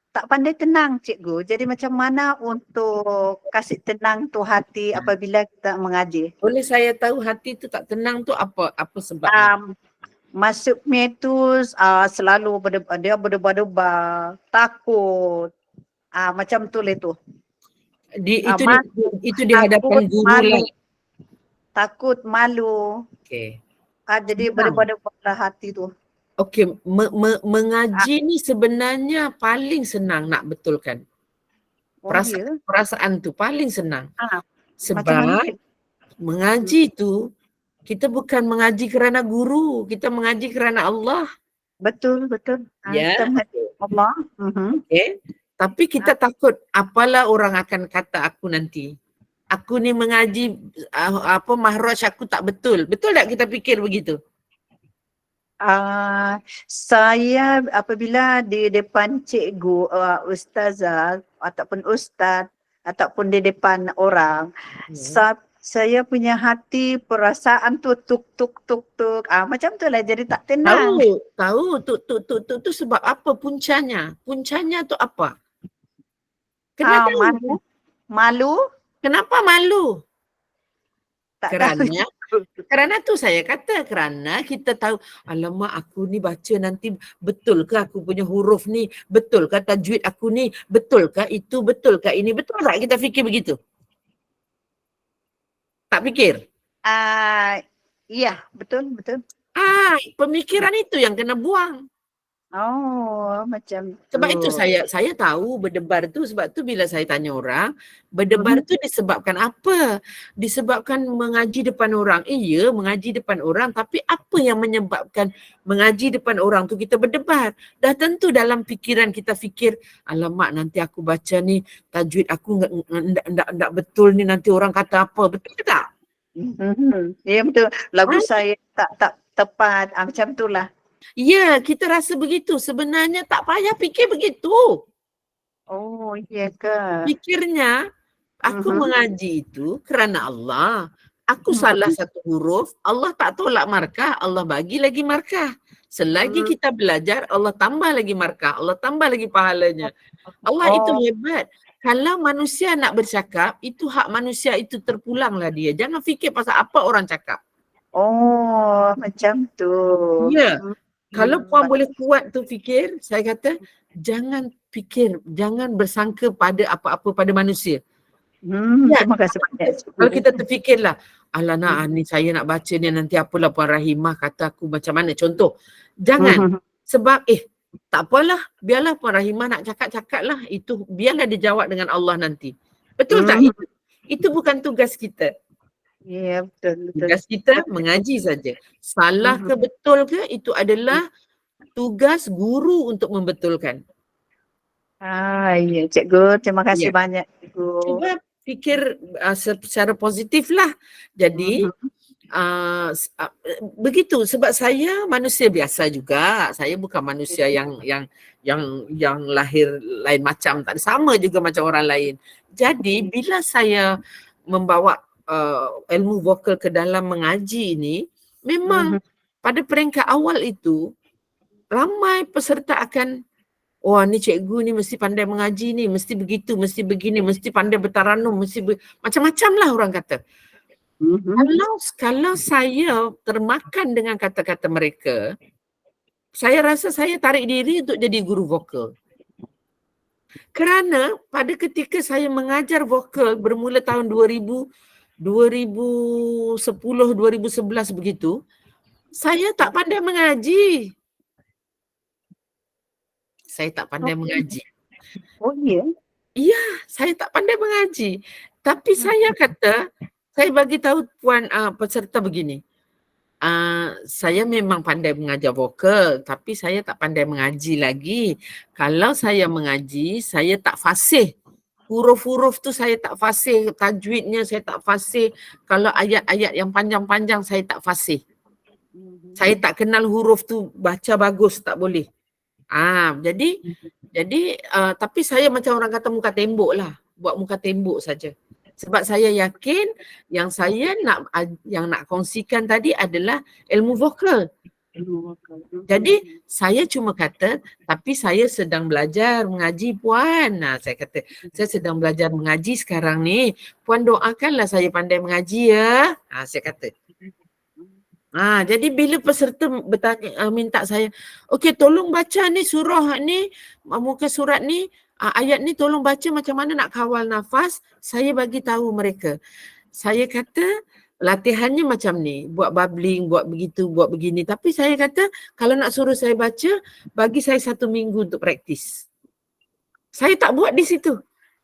tak pandai tenang cikgu. Jadi macam mana untuk kasih tenang tu hati apabila kita mengaji? Boleh saya tahu hati tu tak tenang tu apa sebabnya? Maksudnya tu selalu berdebar-debar, takut. Macam tu lah tu. Itu di hadapan guru lah. Takut, malu. Okey. Jadi berdebar-debar lah hati tu. Okey, mengaji ni sebenarnya paling senang nak betulkan. Perasaan tu paling senang. Sebab mengaji tu kita bukan mengaji kerana guru, kita mengaji kerana Allah. Betul. Ya. Kita mengaji Allah. Okay. Tapi kita takut apalah orang akan kata aku nanti. Aku ni mengaji mahraj aku tak betul. Betul tak kita fikir begitu? Saya apabila di depan cikgu, ustazah ataupun ustaz ataupun di depan orang, saya punya hati perasaan tu tuk. Macam tu lah jadi tak tenang. Tahu tu sebab apa puncanya? Puncanya tu apa? Kenapa malu? Kenapa malu? Tak tahu. Kerana tu saya kata, kerana kita tahu alamak aku ni baca nanti betul ke aku punya huruf ni, betul ke tajwid aku ni, betul ke itu, betul ke ini, betul tak kita fikir begitu? Tak fikir? Iya, betul. Pemikiran itu yang kena buang. Macam Sebab itu saya tahu berdebar tu, sebab tu bila saya tanya orang, berdebar tu disebabkan apa? Disebabkan mengaji depan orang. Iya, mengaji depan orang, tapi apa yang menyebabkan mengaji depan orang tu kita berdebar? Dah tentu dalam fikiran kita fikir, alamak nanti aku baca ni tajwid aku enggak betul ni, nanti orang kata apa? Betul tak? Ya betul. Lagu saya tak tepat. Macam itulah. Ya, kita rasa begitu. Sebenarnya tak payah fikir begitu. Iya ke? Fikirnya, aku mengaji itu kerana Allah. Aku salah satu huruf, Allah tak tolak markah, Allah bagi lagi markah. Selagi kita belajar, Allah tambah lagi markah, Allah tambah lagi pahalanya. Allah itu hebat. Kalau manusia nak bercakap, itu hak manusia itu terpulanglah dia. Jangan fikir pasal apa orang cakap. Oh, macam tu. Ya. Kalau puan boleh kuat tu fikir, saya kata jangan fikir, jangan bersangka pada apa-apa pada manusia. Ya. Terima kasih banyak. Kalau kita terfikirlah, alah nak ni saya nak baca ni nanti apalah Puan Rahimah kata aku macam mana, contoh. Jangan. Sebab tak apalah, biarlah Puan Rahimah nak cakap-cakap lah. Itu biarlah dia jawab dengan Allah nanti. Betul tak? Itu bukan tugas kita. Ya, betul. Tugas kita mengaji saja. Salah ke betul ke, itu adalah tugas guru untuk membetulkan. Ya, Cikgu. Terima kasih Ya. banyak, Cikgu. Cuba fikir secara positif lah. Jadi begitu, sebab saya manusia biasa juga. Saya bukan manusia yang lahir lain macam, tak sama juga macam orang lain. Jadi bila saya membawa ilmu vokal ke dalam mengaji ini, memang pada peringkat awal itu ramai peserta akan, wah ni cikgu ni mesti pandai mengaji ni, mesti begitu, mesti begini, mesti pandai bertaranum, macam-macam lah orang kata. Kalau saya termakan dengan kata-kata mereka, saya rasa saya tarik diri untuk jadi guru vokal. Kerana pada ketika saya mengajar vokal bermula tahun 2010, 2011 begitu, saya tak pandai mengaji. Saya tak pandai mengaji. Oh, ya? Ya, saya tak pandai mengaji. Tapi saya kata, saya bagi tahu puan peserta begini. Saya memang pandai mengajar vokal, tapi saya tak pandai mengaji lagi. Kalau saya mengaji, saya tak fasih. Huruf-huruf tu saya tak fasih, tajwidnya saya tak fasih. Kalau ayat-ayat yang panjang-panjang saya tak fasih. Saya tak kenal huruf tu baca bagus, tak boleh. Jadi tapi saya macam orang kata muka tembok lah, buat muka tembok saja. Sebab saya yakin yang saya nak kongsikan tadi adalah ilmu vokal. Jadi saya cuma kata, tapi saya sedang belajar mengaji puan. Saya kata, saya sedang belajar mengaji sekarang ni. Puan doakanlah saya pandai mengaji ya. Saya kata. Jadi bila peserta bertanya, minta saya, okey tolong baca ni surah ni, muka surat ni, ayat ni tolong baca macam mana nak kawal nafas, saya bagi tahu mereka. Saya kata latihannya macam ni, buat bubbling, buat begitu, buat begini. Tapi saya kata kalau nak suruh saya baca, bagi saya 1 minggu untuk praktis. Saya tak buat di situ.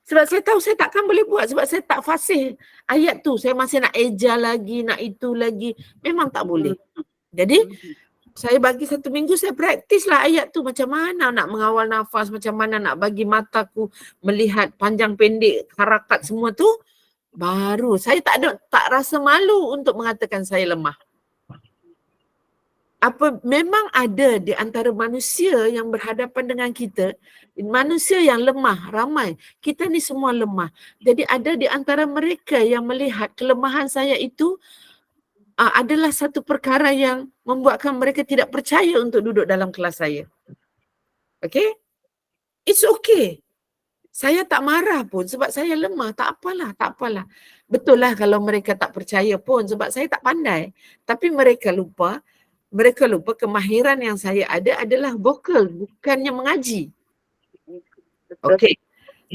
Sebab saya tahu saya takkan boleh buat sebab saya tak fasih ayat tu. Saya masih nak eja lagi, nak itu lagi. Memang tak boleh. Jadi saya bagi 1 minggu saya praktislah ayat tu. Macam mana nak mengawal nafas, macam mana nak bagi mataku melihat panjang pendek, harakat semua tu. Baru saya tak rasa malu untuk mengatakan saya lemah. Memang ada di antara manusia yang berhadapan dengan kita, manusia yang lemah, ramai. Kita ni semua lemah. Jadi ada di antara mereka yang melihat kelemahan saya itu adalah satu perkara yang membuatkan mereka tidak percaya untuk duduk dalam kelas saya. Okay? It's okay. Saya tak marah pun sebab saya lemah. Tak apalah. Betul lah kalau mereka tak percaya pun sebab saya tak pandai. Tapi mereka lupa kemahiran yang saya ada adalah vokal, bukannya mengaji. Okey.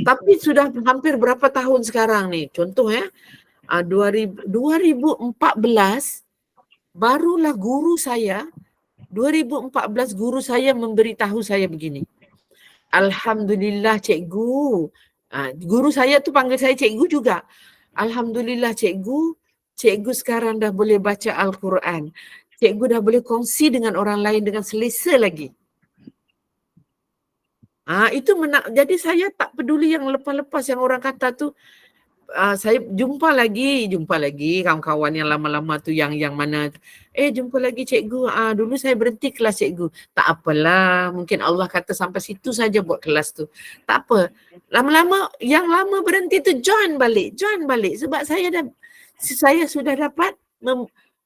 Tapi sudah hampir berapa tahun sekarang ni? Contoh 2014 barulah guru saya, 2014 guru saya memberitahu saya begini. Alhamdulillah cikgu. Guru saya tu panggil saya cikgu juga. Alhamdulillah cikgu sekarang dah boleh baca Al-Quran. Cikgu dah boleh kongsi dengan orang lain dengan selesa lagi. Itu jadi saya tak peduli yang lepas-lepas yang orang kata tu. Saya jumpa lagi kawan-kawan yang lama-lama tu yang mana jumpa lagi cikgu. Dulu saya berhenti kelas cikgu. Tak apalah, mungkin Allah kata sampai situ saja buat kelas tu. Tak apa. Lama-lama yang lama berhenti tu join balik sebab saya sudah dapat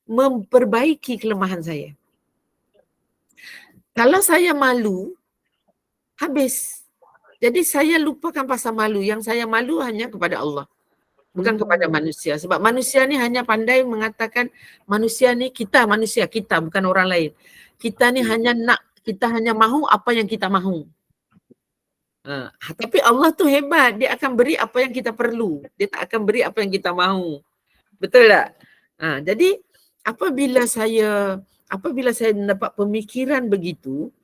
memperbaiki kelemahan saya. Kalau saya malu, habis. Jadi saya lupakan pasal malu. Yang saya malu hanya kepada Allah. Bukan kepada manusia. Sebab manusia ni hanya pandai mengatakan manusia ni kita bukan orang lain. Kita ni kita hanya mahu apa yang kita mahu. Tapi Allah tu hebat. Dia akan beri apa yang kita perlu. Dia tak akan beri apa yang kita mahu. Betul tak? Jadi apabila saya mendapat pemikiran begitu,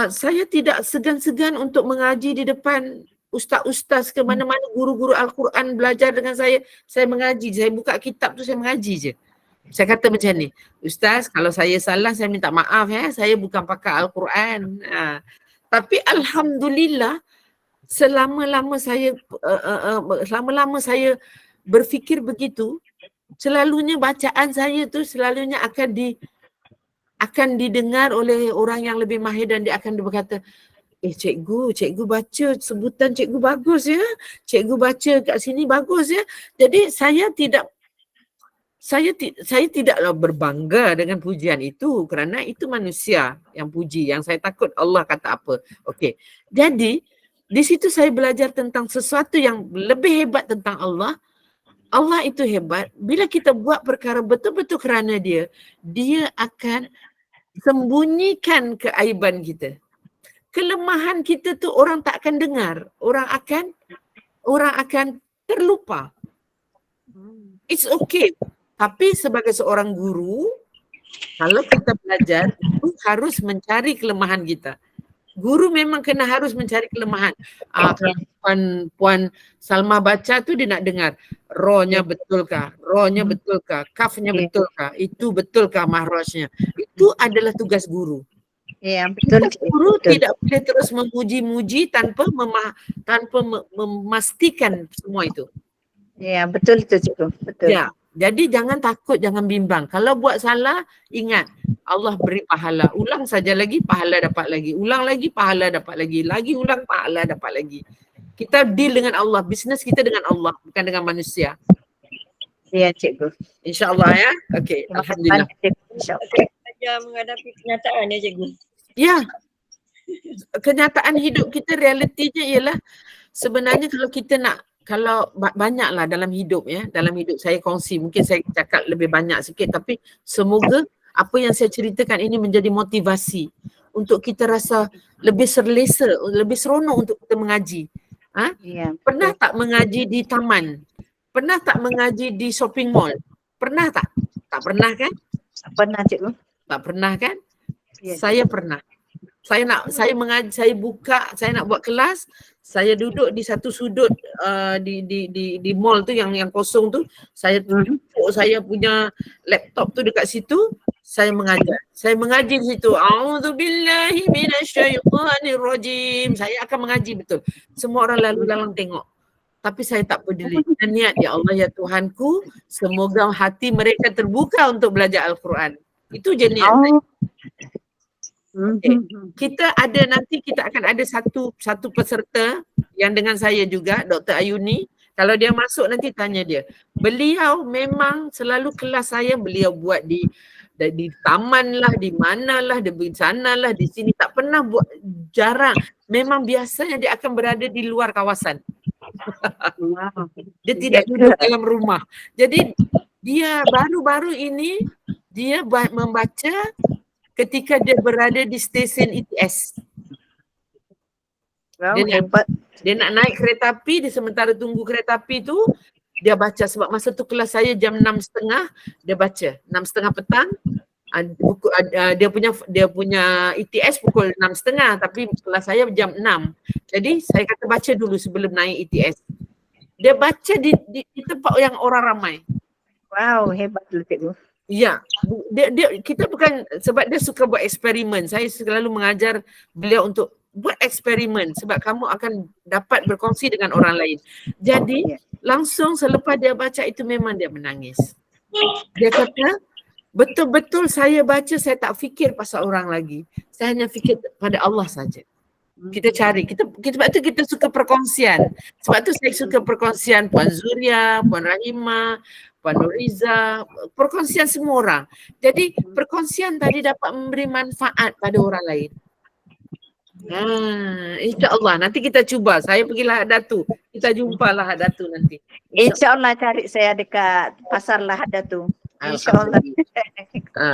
saya tidak segan-segan untuk mengaji di depan ustaz-ustaz ke mana-mana, guru-guru Al-Quran belajar dengan saya mengaji. Saya buka kitab tu, saya mengaji je. Saya kata macam ni, ustaz, kalau saya salah saya minta maaf ya, saya bukan pakar Al-Quran. Tapi alhamdulillah selama-lama saya berfikir begitu, selalunya bacaan saya tu selalunya akan didengar oleh orang yang lebih mahir dan dia akan berkata, cikgu baca sebutan cikgu bagus ya. Cikgu baca kat sini bagus ya. Jadi saya tidaklah berbangga dengan pujian itu kerana itu manusia yang puji. Yang saya takut Allah kata apa. Okey. Jadi di situ saya belajar tentang sesuatu yang lebih hebat tentang Allah. Allah itu hebat. Bila kita buat perkara betul-betul kerana dia akan sembunyikan keaiban kita. Kelemahan kita tu orang tak akan dengar. Orang akan terlupa. It's okay. Tapi sebagai seorang guru, kalau kita belajar, itu harus mencari kelemahan kita. Guru memang harus mencari kelemahan. Kalau Puan Salma baca tu dia nak dengar. Ro-nya betulkah? Ro-nya betulkah? Kaf-nya betulkah? Itu betulkah mahrajnya? Itu adalah tugas guru. Ya, betul. Guru tidak boleh terus memuji-muji tanpa memastikan semua itu. Ya, betul itu cikgu. Betul. Ya. Jadi jangan takut, jangan bimbang. Kalau buat salah, ingat Allah beri pahala. Ulang saja lagi, pahala dapat lagi. Ulang lagi, pahala dapat lagi. Lagi ulang, pahala dapat lagi. Kita deal dengan Allah. Bisnes kita dengan Allah, bukan dengan manusia. Ya, cikgu. InsyaAllah ya. Okey, alhamdulillah. Saja menghadapi kenyataan ya cikgu. Ya. Kenyataan hidup kita, realitinya ialah sebenarnya kalau banyaklah dalam hidup ya, dalam hidup saya kongsi, mungkin saya cakap lebih banyak sikit, tapi semoga apa yang saya ceritakan ini menjadi motivasi untuk kita rasa lebih selesa, lebih seronok untuk kita mengaji. Ya, pernah tak mengaji di taman? Pernah tak mengaji di shopping mall? Pernah tak? Tak pernah kan? pernah cikgu. Tak pernah kan? Ya. Saya pernah. Saya mengaji, saya nak buat kelas, saya duduk di satu sudut di mall tu yang kosong tu, saya tunjuk saya punya laptop tu dekat situ, saya mengajar. Saya mengaji di situ. A'udzubillahi minasyaitonirrajim. Saya akan mengaji betul. Semua orang lalu lalang tengok. Tapi saya tak peduli. Dan niat, ya Allah ya Tuhanku, semoga hati mereka terbuka untuk belajar Al-Quran. Itu je niat saya. Okay. Kita akan ada satu peserta yang dengan saya juga, Dr. Ayuni. Kalau dia masuk nanti tanya dia. Beliau memang selalu kelas saya beliau buat di taman lah, di mana lah, di sana lah, di sini. Tak pernah buat, jarang. Memang biasanya dia akan berada di luar kawasan. Dia tidak duduk dalam rumah. Jadi dia baru-baru ini dia membaca ketika dia berada di stesen ETS. Dia nak naik kereta api, dia sementara tunggu kereta api tu, dia baca. Sebab masa tu kelas saya jam 6.30, dia baca. 6.30 petang, dia punya ETS pukul 6.30, tapi kelas saya jam 6. Jadi saya kata baca dulu sebelum naik ETS. Dia baca di tempat yang orang ramai. Wow, hebat dulu cikgu. Ya, kita bukan, sebab dia suka buat eksperimen. Saya selalu mengajar beliau untuk buat eksperimen sebab kamu akan dapat berkongsi dengan orang lain. Jadi langsung selepas dia baca itu memang dia menangis. Dia kata, betul-betul saya baca, saya tak fikir pasal orang lagi. Saya hanya fikir pada Allah saja. Kita cari. Sebab tu kita suka perkongsian. Sebab tu saya suka perkongsian Puan Zuria, Puan Rahimah, Puan Nuriza, perkongsian semua orang. Jadi perkongsian tadi dapat memberi manfaat pada orang lain. InsyaAllah nanti kita cuba. Saya pergi Lahad Datu. Kita jumpa Lahad Datu nanti. InsyaAllah cari saya dekat Pasar Lahad Datu. InsyaAllah.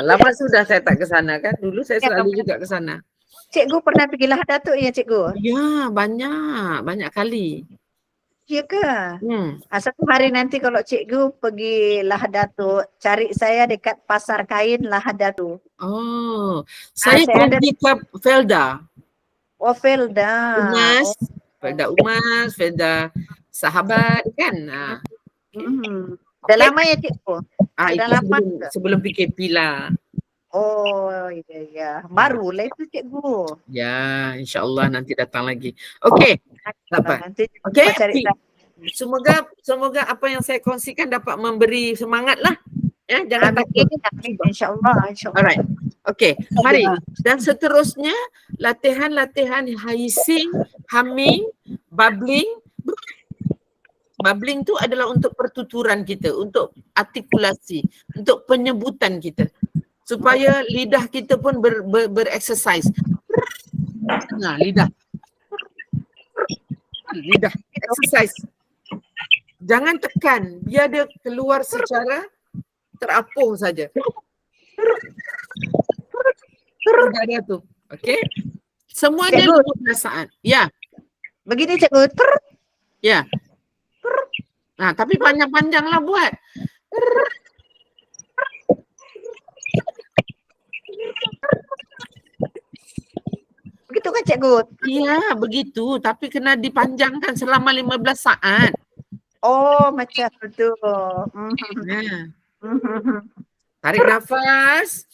Lama sudah saya tak ke sana kan. Dulu saya selalu juga ke sana. Cikgu pernah pergi Lahad Datu ya cikgu? Ya, banyak kali. Ya ke? Satu hari nanti kalau cikgu pergi Lahad Datu, cari saya dekat Pasar Kain Lahad Datu. Oh, saya saya pergi ke Felda. Oh, Felda. Felda Umas, Felda Sahabat kan. Dah lama ya cikgu? Itu lama sebelum PKP lah. Oh, ya. Barulah itu cikgu. Ya, insyaAllah nanti datang lagi. Okey. Dapat. Nanti Okey. cari Semoga apa yang saya kongsikan dapat memberi semangat lah. Ya, jangan takut. InsyaAllah. Alright. Okey, mari. Dan seterusnya latihan-latihan hissing, humming, bubbling. Bubbling tu adalah untuk pertuturan kita, untuk artikulasi, untuk penyebutan kita. Supaya lidah kita pun bereksersis. Nah, lidah. Exercise. Jangan tekan, biar dia keluar secara terapung saja. Sudah ada tu. Okey. Semuanya lembut perasaan. Ya. Begini cikgu. Ya. Nah, tapi panjang-panjanglah buat. Begitu kan cikgu? Iya, begitu. Tapi kena dipanjangkan selama 15 saat. Oh, macam tu. Nah. Tarik nafas.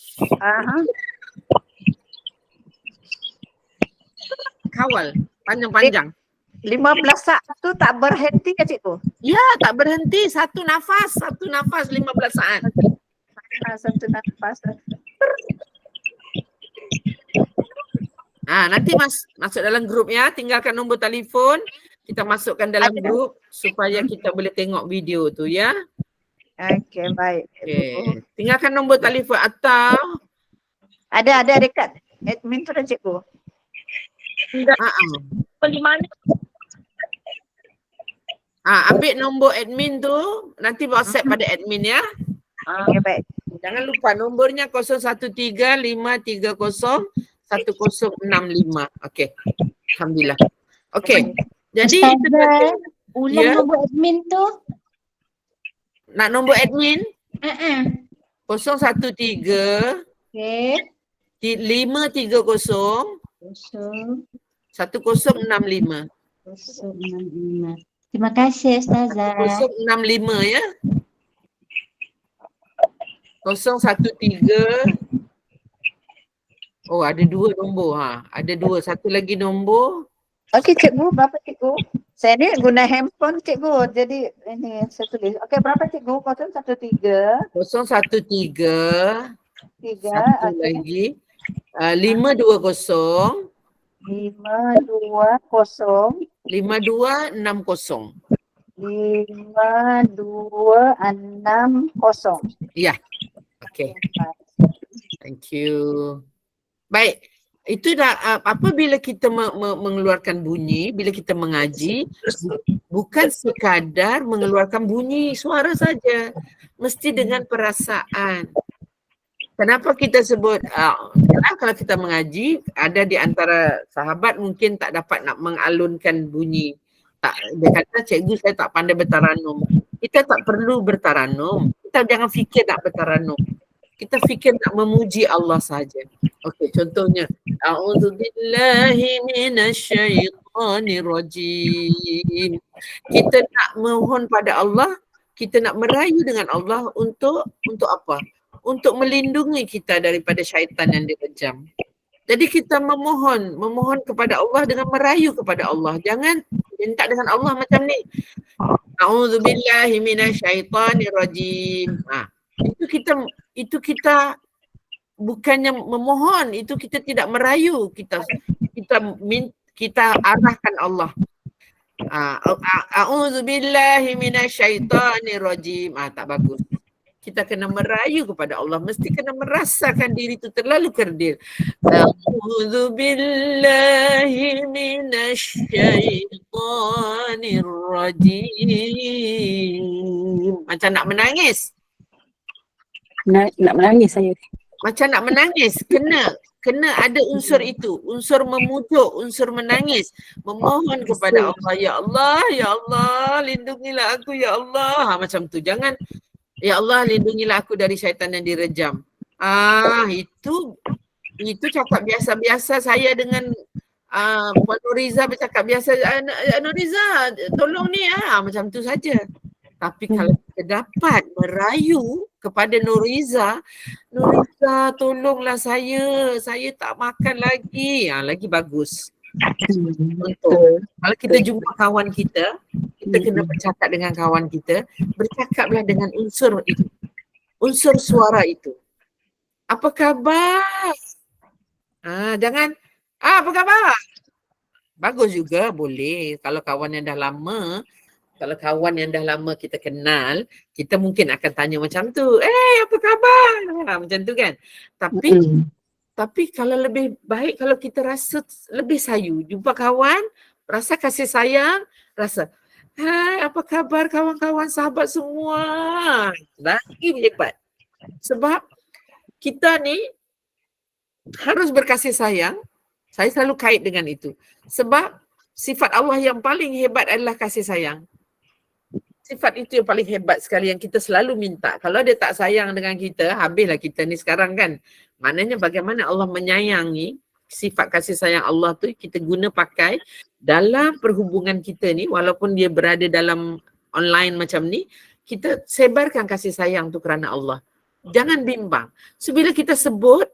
Kawal. Panjang-panjang. 15 saat tu tak berhenti ke cikgu? Ya, tak berhenti. Satu nafas 15 saat. Satu nafas. Nanti masuk dalam grup ya, tinggalkan nombor telefon, kita masukkan dalam grup supaya kita boleh tengok video tu ya. Okey, baik. Okey, tinggalkan nombor telefon atau ada dekat admin tu dah cikgu. Di mana? Ambil nombor admin tu, nanti WhatsApp pada admin ya. Okey, baik. Jangan lupa nombornya 0135301065. Okey. Alhamdulillah. Okey. Jadi Ustazah, ulang Ya. nombor admin tu. nak nombor admin 013 Okey. 530 1065. 065. Terima kasih Ustazah. 065 ya. 013. Oh, ada dua nombor Ada dua. Satu lagi nombor. Okey cikgu, berapa cikgu? Saya ni guna handphone cikgu. Jadi ini saya tulis. Okey, berapa cikgu? 013 013. 3 Satu lagi. 520 520 5260. 5260. Ya. Okey. Thank you. Baik. Itu dah apabila kita mengeluarkan bunyi, bila kita mengaji, bukan sekadar mengeluarkan bunyi suara saja, mesti dengan perasaan. Kenapa kita sebut kalau kita mengaji, ada di antara sahabat mungkin tak dapat nak mengalunkan bunyi. Dia kata, cikgu saya tak pandai bertaranum. Kita tak perlu bertaranum. Kita jangan fikir nak bertaranum. Kita fikir nak memuji Allah saja. Okey, contohnya a'udzubillahi minasyaitonirrajim. Kita nak mohon pada Allah, kita nak merayu dengan Allah untuk apa? Untuk melindungi kita daripada syaitan yang direjam. Jadi kita memohon kepada Allah dengan merayu kepada Allah. Jangan minta dengan Allah macam ni. A'udzubillahi minasyaitonirrajim. Itu kita bukannya memohon, itu kita tidak merayu, kita kita arahkan Allah. A'udzubillahi minasyaitonirrajim. Tak bagus. Kita kena merayu kepada Allah, mesti kena merasakan diri itu terlalu kerdil. A'udzubillahi minasyaitonirrajim. Macam nak menangis. Nak menangis saya. Macam nak menangis, kena ada unsur itu, unsur memujuk, unsur menangis, memohon kepada Allah, ya Allah, lindungilah aku ya Allah. Macam tu. Jangan ya Allah lindungilah aku dari syaitan yang direjam. Itu cakap biasa-biasa saya dengan Puan Nuriza bercakap biasa, Nuriza tolong ni macam tu saja. Tapi kalau kita dapat merayu kepada Nuriza tolonglah saya tak makan lagi, lagi bagus. Untuk kalau kita jumpa kawan kita kena bercakap dengan kawan kita, bercakaplah dengan unsur itu, unsur suara itu. Apa khabar? Jangan apa khabar? Bagus juga, boleh. Kalau kawan yang dah lama, kita kenal, kita mungkin akan tanya macam tu. Apa khabar? Macam tu kan. Tapi kalau lebih baik kalau kita rasa lebih sayu, jumpa kawan, rasa kasih sayang, rasa, hai apa khabar kawan-kawan sahabat semua. Lagi hebat. Sebab kita ni harus berkasih sayang. Saya selalu kait dengan itu. Sebab sifat Allah yang paling hebat adalah kasih sayang. Sifat itu yang paling hebat sekali yang kita selalu minta. Kalau dia tak sayang dengan kita, habislah kita ni sekarang kan. Maknanya bagaimana Allah menyayangi, sifat kasih sayang Allah tu kita guna pakai dalam perhubungan kita ni, walaupun dia berada dalam online macam ni, kita sebarkan kasih sayang tu kerana Allah. Jangan bimbang. So bila kita sebut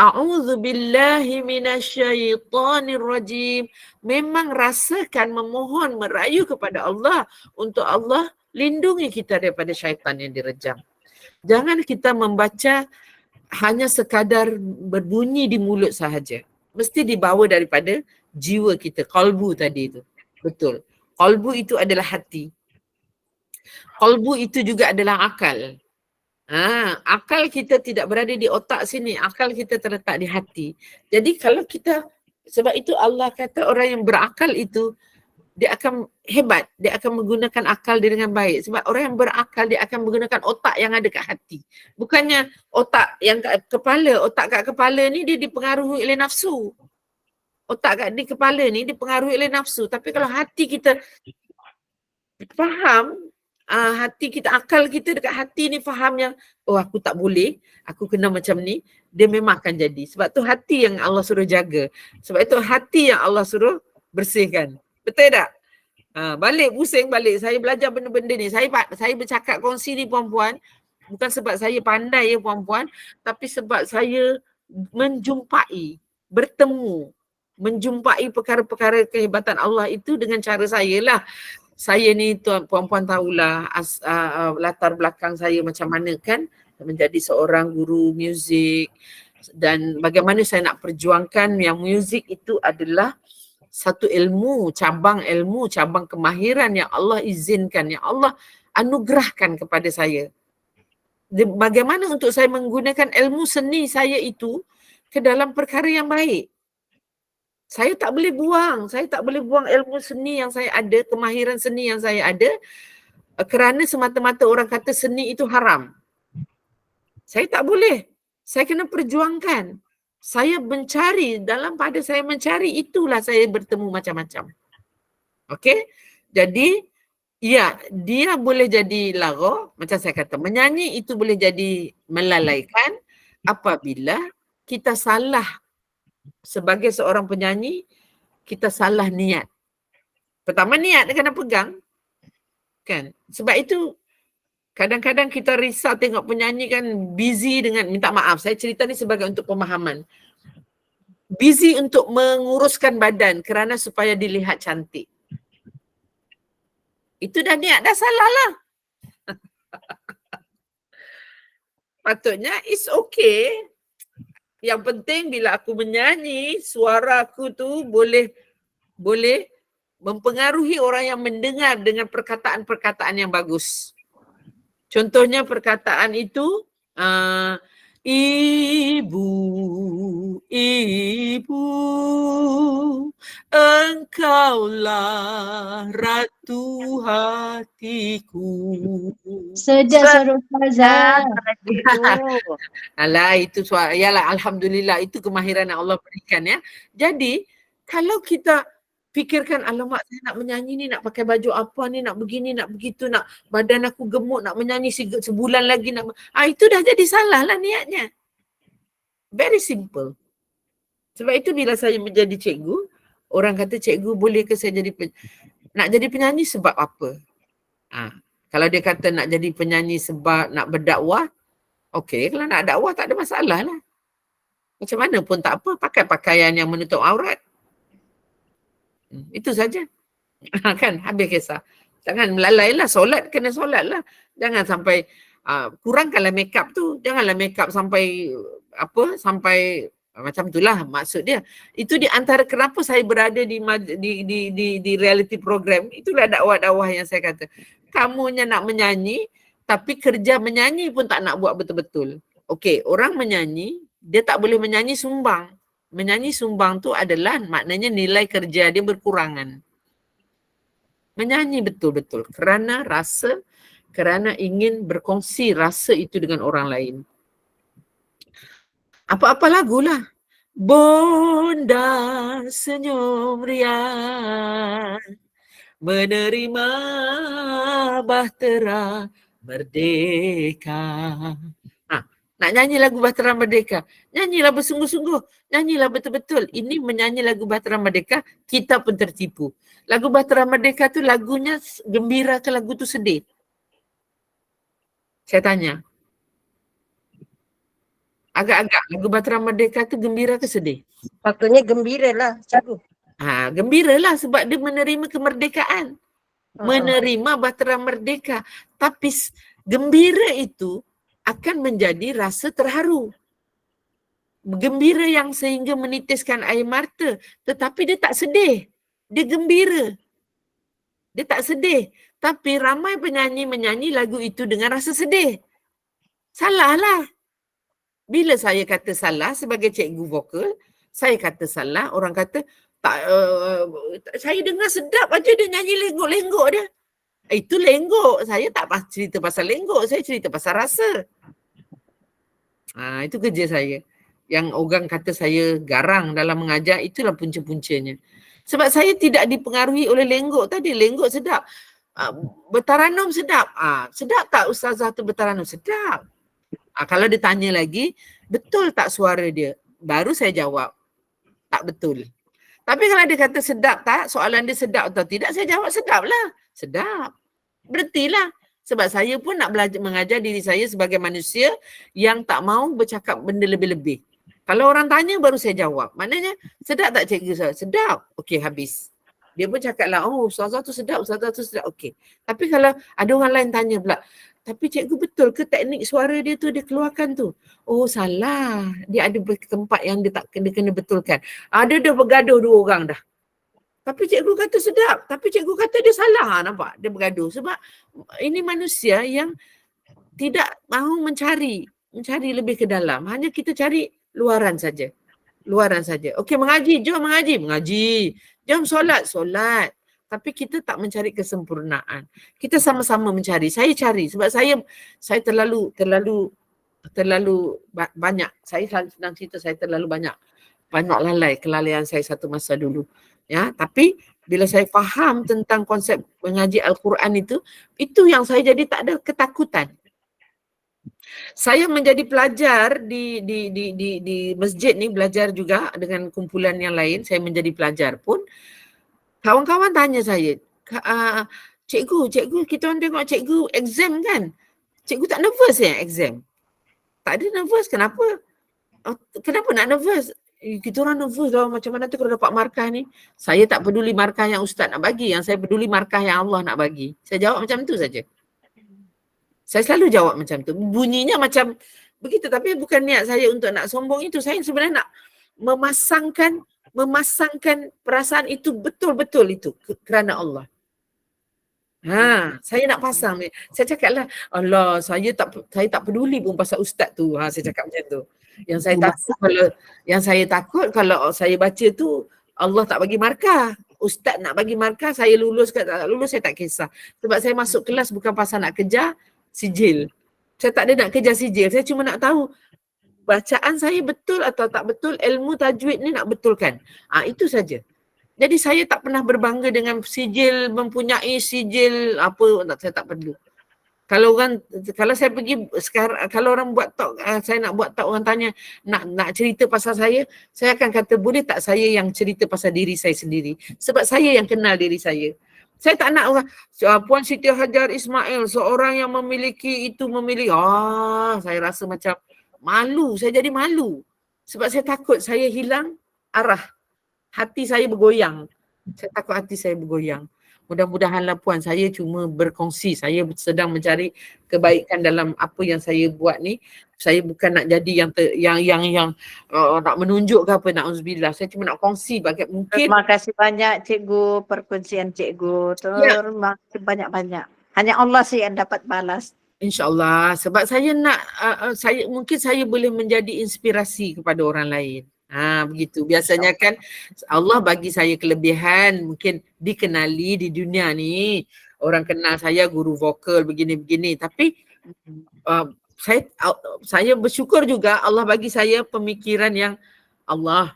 A'udzubillahi minasyaitonirrajim, memang rasakan memohon, merayu kepada Allah untuk Allah lindungi kita daripada syaitan yang direjam. Jangan kita membaca hanya sekadar berbunyi di mulut sahaja. Mesti dibawa daripada jiwa kita, qalbu tadi itu. Betul. Qalbu itu adalah hati. Qalbu itu juga adalah akal. Akal kita tidak berada di otak sini, akal kita terletak di hati. Jadi kalau kita, sebab itu Allah kata orang yang berakal itu dia akan hebat, dia akan menggunakan akal dia dengan baik. Sebab orang yang berakal dia akan menggunakan otak yang ada kat hati. Bukannya otak yang kat kepala, otak kat kepala ni dia dipengaruhi oleh nafsu. Otak kat di kepala ni dipengaruhi oleh nafsu. Tapi kalau hati kita faham, hati kita, akal kita dekat hati ni faham yang aku tak boleh, aku kena macam ni, dia memang akan jadi. Sebab tu hati yang Allah suruh jaga. Sebab itu hati yang Allah suruh bersihkan. Betul tak? Balik pusing balik. Saya belajar benda-benda ni. Saya bercakap kongsi ni puan-puan, bukan sebab saya pandai ya puan-puan, tapi sebab saya menjumpai perkara-perkara kehebatan Allah itu dengan cara saya lah. Saya ni puan-puan tahulah latar belakang saya macam mana kan, menjadi seorang guru muzik, dan bagaimana saya nak perjuangkan yang muzik itu adalah satu cabang kemahiran yang Allah izinkan, yang Allah anugerahkan kepada saya. Bagaimana untuk saya menggunakan ilmu seni saya itu ke dalam perkara yang baik. Saya tak boleh buang ilmu seni yang saya ada, kemahiran seni yang saya ada kerana semata-mata orang kata seni itu haram. Saya tak boleh. Saya kena perjuangkan. Saya mencari, pada saya mencari itulah saya bertemu macam-macam. Okey? Jadi, ya, dia boleh jadi lara, macam saya kata, menyanyi itu boleh jadi melalaikan apabila kita salah. Sebagai seorang penyanyi, kita salah niat. Pertama niat dia kena pegang. Kan? Sebab itu kadang-kadang kita risau tengok penyanyi kan busy dengan, minta maaf, saya cerita ni sebagai untuk pemahaman. Busy untuk menguruskan badan kerana supaya dilihat cantik. Itu dah niat, dah salah lah. Patutnya it's okay. Yang penting bila aku menyanyi, suara aku tu boleh boleh mempengaruhi orang yang mendengar dengan perkataan-perkataan yang bagus. Contohnya perkataan itu, ibu, ibu, engkaulah ratu hatiku. Sedap suara Ustazah. Alah, itu suara, yalah, alhamdulillah, itu kemahiran yang Allah berikan ya. Jadi kalau kita fikirkan, alamak saya nak menyanyi ni, nak pakai baju apa ni, nak begini, nak begitu, nak badan aku gemuk, nak menyanyi sebulan lagi, nak itu dah jadi salah lah niatnya. Very simple. Sebab itu bila saya menjadi cikgu, orang kata, cikgu boleh ke saya jadi nak jadi penyanyi sebab apa? Kalau dia kata nak jadi penyanyi sebab nak berdakwah, okey, kalau nak dakwah tak ada masalah lah. Macam mana pun tak apa, pakai pakaian yang menutup aurat. Itu saja. Kan, habis kisah. Jangan melalai lah, solat kena solat lah. Jangan sampai, kurangkanlah makeup tu. Janganlah makeup sampai, sampai macam itulah maksud dia. Itu di antara kenapa saya berada di reality program. Itulah dakwah-dakwah yang saya kata. Kamunya nak menyanyi, tapi kerja menyanyi pun tak nak buat betul-betul. Okey, orang menyanyi, dia tak boleh menyanyi sumbang. Menyanyi sumbang tu adalah maknanya nilai kerja dia berkurangan. Menyanyi betul-betul kerana rasa, kerana ingin berkongsi rasa itu dengan orang lain. Apa-apa lagulah. Bonda senyum riang, menerima bahtera merdeka. Nak nyanyi lagu Bahtera Merdeka, nyanyilah bersungguh-sungguh, nyanyilah betul-betul. Ini menyanyi lagu Bahtera Merdeka, kita pun tertipu. Lagu Bahtera Merdeka tu lagunya gembira ke lagu tu sedih? Saya tanya. Agak-agak lagu Bahtera Merdeka tu gembira ke sedih? Patutnya gembira lah, cikgu. Gembira lah sebab dia menerima kemerdekaan. Menerima Bahtera Merdeka. Tapi gembira itu akan menjadi rasa terharu. Gembira yang sehingga menitiskan air mata. Tetapi dia tak sedih. Dia gembira. Dia tak sedih. Tapi ramai penyanyi menyanyi lagu itu dengan rasa sedih. Salah lah. Bila saya kata salah sebagai cikgu vokal, saya kata salah, orang kata, saya dengar sedap aja dia nyanyi lenggok-lenggok dia. Itu lenggok. Saya tak cerita pasal lenggok. Saya cerita pasal rasa. Itu kerja saya. Yang orang kata saya garang dalam mengajar, itulah punca-puncanya. Sebab saya tidak dipengaruhi oleh lenggok tadi. Lenggok sedap. Bertaranum sedap. Sedap tak ustazah tu bertaranum? Sedap. Kalau dia tanya lagi, betul tak suara dia? Baru saya jawab. Tak betul. Tapi kalau dia kata sedap tak, soalan dia sedap atau tidak, saya jawab sedap lah. Sedap. Berhentilah. Sebab saya pun nak belajar mengajar diri saya sebagai manusia yang tak mau bercakap benda lebih-lebih. Kalau orang tanya baru saya jawab. Maknanya sedap tak cikgu saya? Sedap. Okey, habis. Dia pun cakap lah, oh ustazah tu sedap, ustazah tu sedap. Okey. Tapi kalau ada orang lain tanya pula, tapi cikgu betul ke teknik suara dia tu dia keluarkan tu? Oh salah. Dia ada tempat yang dia kena betulkan. Dia dah bergaduh dua orang dah. Tapi cikgu kata sedap. Tapi cikgu kata dia salah. Nampak? Dia bergaduh. Sebab ini manusia yang tidak mahu mencari lebih ke dalam. Hanya kita cari luaran saja. Luaran saja. Okey, mengaji. Jom mengaji. Mengaji. Jom solat. Solat. Tapi kita tak mencari kesempurnaan. Kita sama-sama mencari. Saya cari sebab saya terlalu banyak. Saya senang cerita saya terlalu banyak lalai, kelalaian saya satu masa dulu. Ya, tapi bila saya faham tentang konsep mengaji Al-Quran itu yang saya jadi tak ada ketakutan. Saya menjadi pelajar di masjid ni, belajar juga dengan kumpulan yang lain. Saya menjadi pelajar pun. Kawan-kawan tanya saya, cikgu, kita orang tengok cikgu exam kan? Cikgu tak nervous ya exam? Tak ada nervous, kenapa? Kenapa nak nervous? Kita orang nervous lah macam mana tu kalau dapat markah ni. Saya tak peduli markah yang ustaz nak bagi, yang saya peduli markah yang Allah nak bagi. Saya jawab macam tu saja. Saya selalu jawab macam tu. Bunyinya macam begitu tapi bukan niat saya untuk nak sombong itu. Saya sebenarnya nak memasangkan memasangkan perasaan itu betul-betul itu kerana Allah. Saya nak pasang ni. Saya cakaplah, Allah, saya tak peduli pun pasal ustaz tu. Saya cakap macam tu. Yang saya takut kalau saya baca tu Allah tak bagi markah. Ustaz nak bagi markah, saya lulus ke tak lulus saya tak kisah. Sebab saya masuk kelas bukan pasal nak kejar sijil. Saya tak ada nak kejar sijil. Saya cuma nak tahu bacaan saya betul atau tak betul, ilmu tajwid ni nak betulkan. Itu saja. Jadi saya tak pernah berbangga dengan sijil, mempunyai sijil apa, saya tak perlu. Kalau saya pergi sekarang, kalau orang buat talk, saya nak buat talk, orang tanya nak cerita pasal saya akan kata boleh tak saya yang cerita pasal diri saya sendiri. Sebab saya yang kenal diri saya. Saya tak nak orang, Puan Siti Hajar Ismail, seorang yang memiliki itu, saya rasa macam malu, saya jadi malu. Sebab saya takut saya hilang arah. Hati saya bergoyang. Saya takut hati saya bergoyang. Mudah-mudahanlah Puan, saya cuma berkongsi. Saya sedang mencari kebaikan dalam apa yang saya buat ni. Saya bukan nak jadi yang nak menunjuk ke apa, na'udzubillah. Saya cuma nak kongsi bagai mungkin. Terima kasih banyak cikgu, perkongsian cikgu. Terima kasih banyak-banyak. Hanya Allah sih yang dapat balas. InsyaAllah. Sebab saya nak, mungkin saya boleh menjadi inspirasi kepada orang lain. Begitu. Biasanya kan Allah bagi saya kelebihan, mungkin dikenali di dunia ni. Orang kenal saya guru vokal begini-begini. Tapi saya bersyukur juga Allah bagi saya pemikiran yang Allah,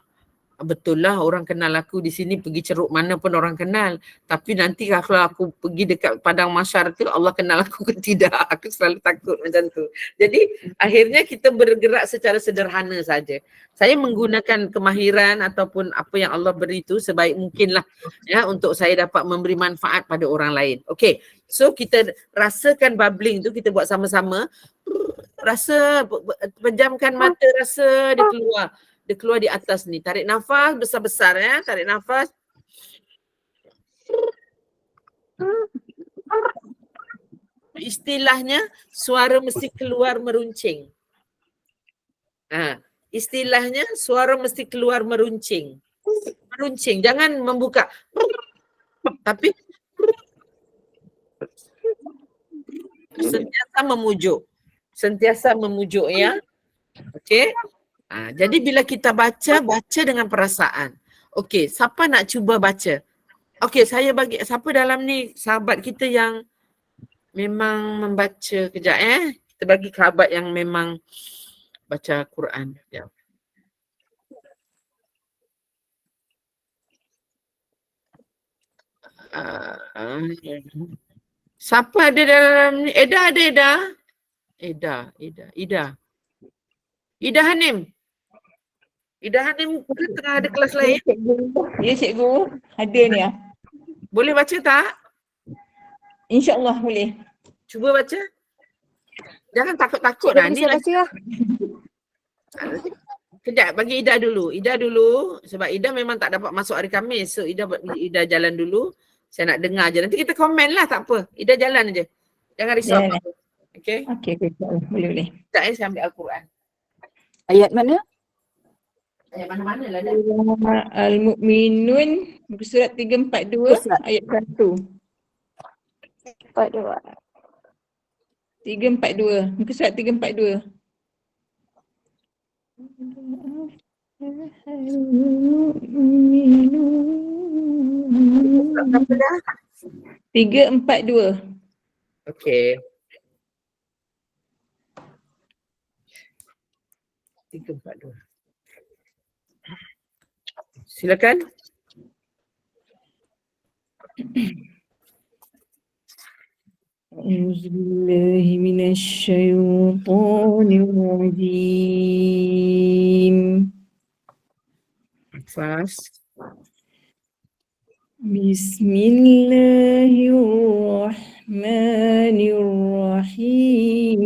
betul lah orang kenal aku di sini, pergi ceruk mana pun orang kenal. Tapi nanti kalau aku pergi dekat padang mahsyar tu, Allah kenal aku ke tidak? Aku selalu takut macam tu. Jadi akhirnya kita bergerak secara sederhana saja. Saya menggunakan kemahiran ataupun apa yang Allah beri tu sebaik mungkin lah ya, untuk saya dapat memberi manfaat pada orang lain. Okay, so kita rasakan bubbling tu, kita buat sama-sama. Rasa, pejamkan mata, rasa dia keluar. Dia keluar di atas ni. Tarik nafas besar-besar ya. Tarik nafas. Istilahnya suara mesti keluar meruncing. Istilahnya suara mesti keluar meruncing. Meruncing. Jangan membuka. Tapi sentiasa memujuk. Sentiasa memujuk ya. Okey. Jadi bila kita baca dengan perasaan. Okey, siapa nak cuba baca? Okey, saya bagi siapa dalam ni sahabat kita yang memang membaca, kejap kita bagi sahabat yang memang baca Quran. Sekejap. Siapa ada dalam ni? Eda ada Eda. Ida Hanim. Ida Hanim bukan tengah ada kelas lain. Ya cikgu, ada ni ya. Boleh baca tak? InsyaAllah boleh. Cuba baca. Jangan takut-takut lah. Ni Baca lah. Kejap, bagi Ida dulu. Ida dulu. Sebab Ida memang tak dapat masuk hari Khamis. So Ida jalan dulu. Saya nak dengar je. Nanti kita komen lah, tak apa. Ida jalan aje. Jangan risau apa-apa. Okay? Okey, insyaAllah. Boleh. Sekejap saya ambil Al-Quran. Ayat mana? Ayat mana-mana lah dah. Al-Mu'minun, muka surat 342, ayat 1. 342, muka surat 342. Berapa dah? 342. Okey. 342. Silakan. A'udzubillahi minasyaitonirrajim. Fast. Bismillahirrahmanirrahim.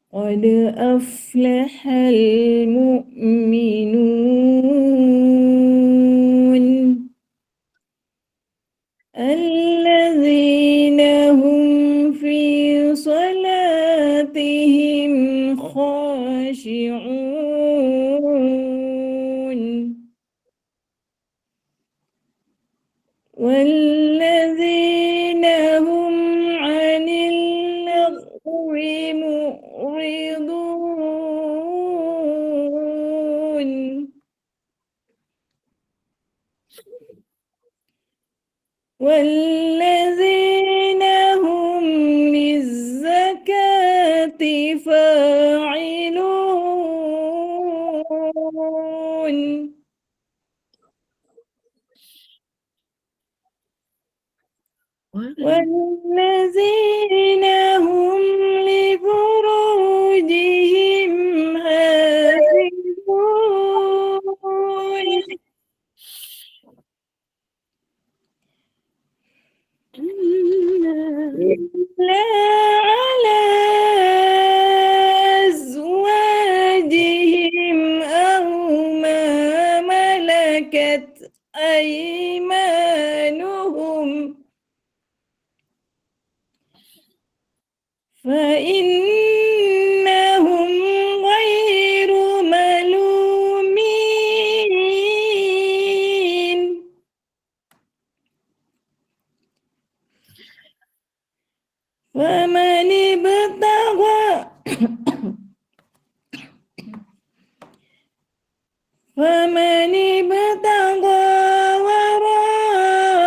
Qad aflahal mu'minun alladzina hum fi salat والذين هم للزكاة فاعلون والذين هم لفروجهم حافظون إلا على أزواجهم أو ما ملكت أيمانهم فإنهم غير ملومين فمن ابتغى وراء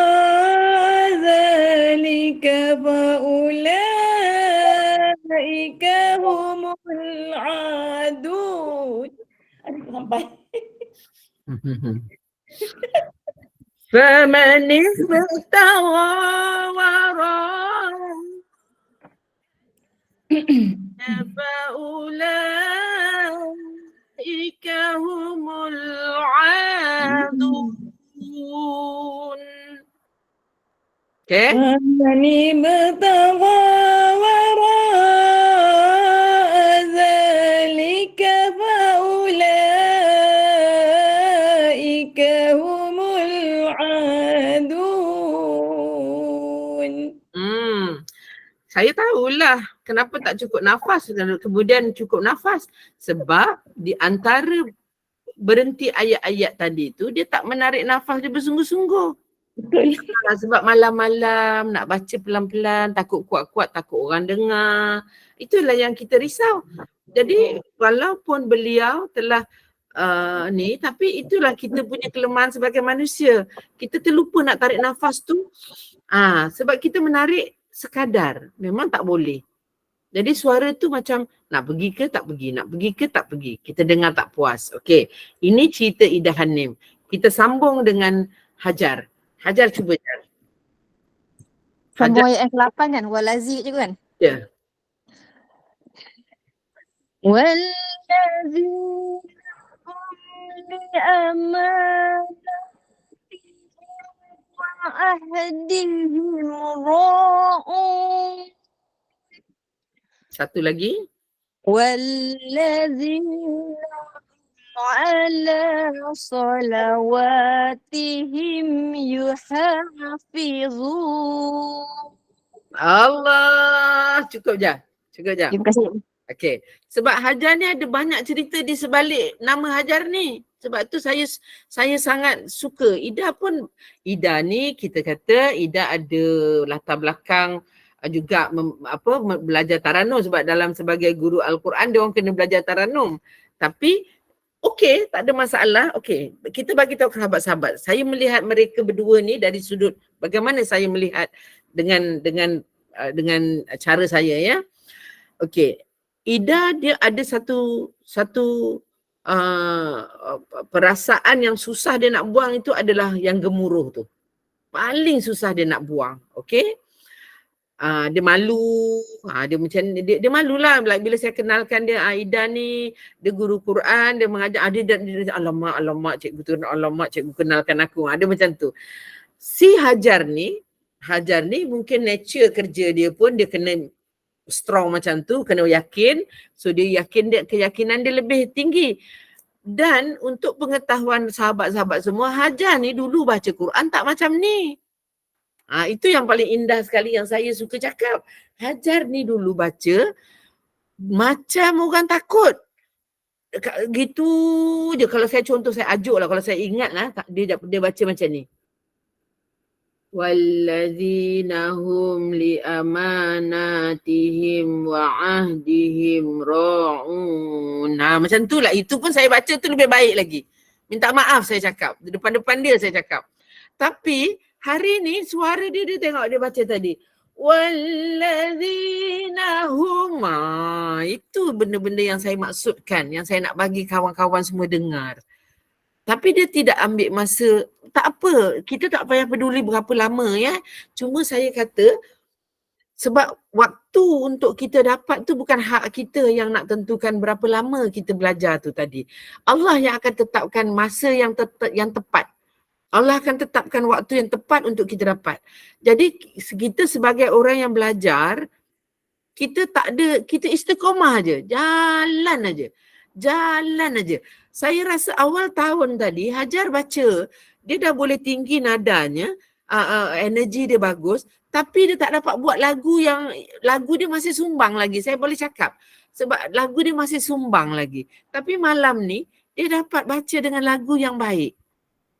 ذلك فأولئك هم العادون. Aduh, sampai. فمن ابتغى وراء فأولئك هم العادون. Okay. فمن ابتغى وراء ذلك فأولئك هم العادون. Saya tahulah kenapa tak cukup nafas, kemudian cukup nafas. Sebab di antara berhenti ayat-ayat tadi tu, dia tak menarik nafas dia bersungguh-sungguh. Betul. Sebab malam-malam nak baca pelan-pelan, takut kuat-kuat, takut orang dengar. Itulah yang kita risau. Jadi walaupun beliau telah ni, tapi itulah kita punya kelemahan sebagai manusia. Kita terlupa nak tarik nafas tu. Sebab kita menarik sekadar, memang tak boleh. Jadi suara tu macam nak pergi ke tak pergi, nak pergi ke tak pergi. Kita dengar tak puas. Okey, ini cerita Ida Hanim. Kita sambung dengan Hajar. Hajar cuba Hajar. Sambung ayat yang ke-8 kan? Walazi je kan? Ya. Wallazina hum li'amanatihim wa ahdihim ra'un. Satu lagi. Wallazina ala salawatihim yuhafizun. Allah, cukup je. Terima kasih. Okey. Sebab Hajar ni ada banyak cerita di sebalik nama Hajar ni. Sebab tu saya sangat suka. Ida ni kita kata Ida ada latar belakang juga belajar Taranum, sebab sebagai guru Al-Quran dia orang kena belajar Taranum. Tapi okey, tak ada masalah. Okey, kita bagi tahu sahabat-sahabat. Saya melihat mereka berdua ni dari sudut bagaimana saya melihat dengan cara saya, ya. Okey. Ida dia ada satu perasaan yang susah dia nak buang, itu adalah yang gemuruh tu. Paling susah dia nak buang. Okey. Dia malu, dia macam dia malulah bila saya kenalkan dia, Ida ni dia guru Quran, dia mengajar, dia alamak cikgu kenalkan aku. Dia macam tu. Si Hajar ni mungkin nature kerja dia pun dia kena strong macam tu, kena yakin. So dia yakin, keyakinan dia lebih tinggi. Dan untuk pengetahuan sahabat-sahabat semua, Hajar ni dulu baca Quran tak macam ni. Itu yang paling indah sekali yang saya suka cakap. Hajar ni dulu baca macam orang takut. Gitu je. Kalau saya contoh, saya ajuk lah. Kalau saya ingat lah, dia baca macam ni. Wallazina hum li amanatihim wa ahdihim ra'un. Macam tu lah. Itu pun saya baca tu lebih baik lagi. Minta maaf saya cakap. Depan-depan dia saya cakap. Tapi Hari ni suara dia tengok dia baca tadi. Walladzina hum. Itu benda-benda yang saya maksudkan, yang saya nak bagi kawan-kawan semua dengar. Tapi dia tidak ambil masa, tak apa, kita tak payah peduli berapa lama ya. Cuma saya kata, sebab waktu untuk kita dapat tu bukan hak kita yang nak tentukan berapa lama kita belajar tu tadi. Allah yang akan tetapkan masa yang tepat. Allah akan tetapkan waktu yang tepat untuk kita dapat. Jadi kita sebagai orang yang belajar, kita tak ada, kita istiqomah aje, jalan aja. Saya rasa awal tahun tadi Hajar baca, dia dah boleh tinggi nadanya, energi dia bagus, tapi dia tak dapat buat lagu dia masih sumbang lagi. Saya boleh cakap sebab lagu dia masih sumbang lagi. Tapi malam ni dia dapat baca dengan lagu yang baik.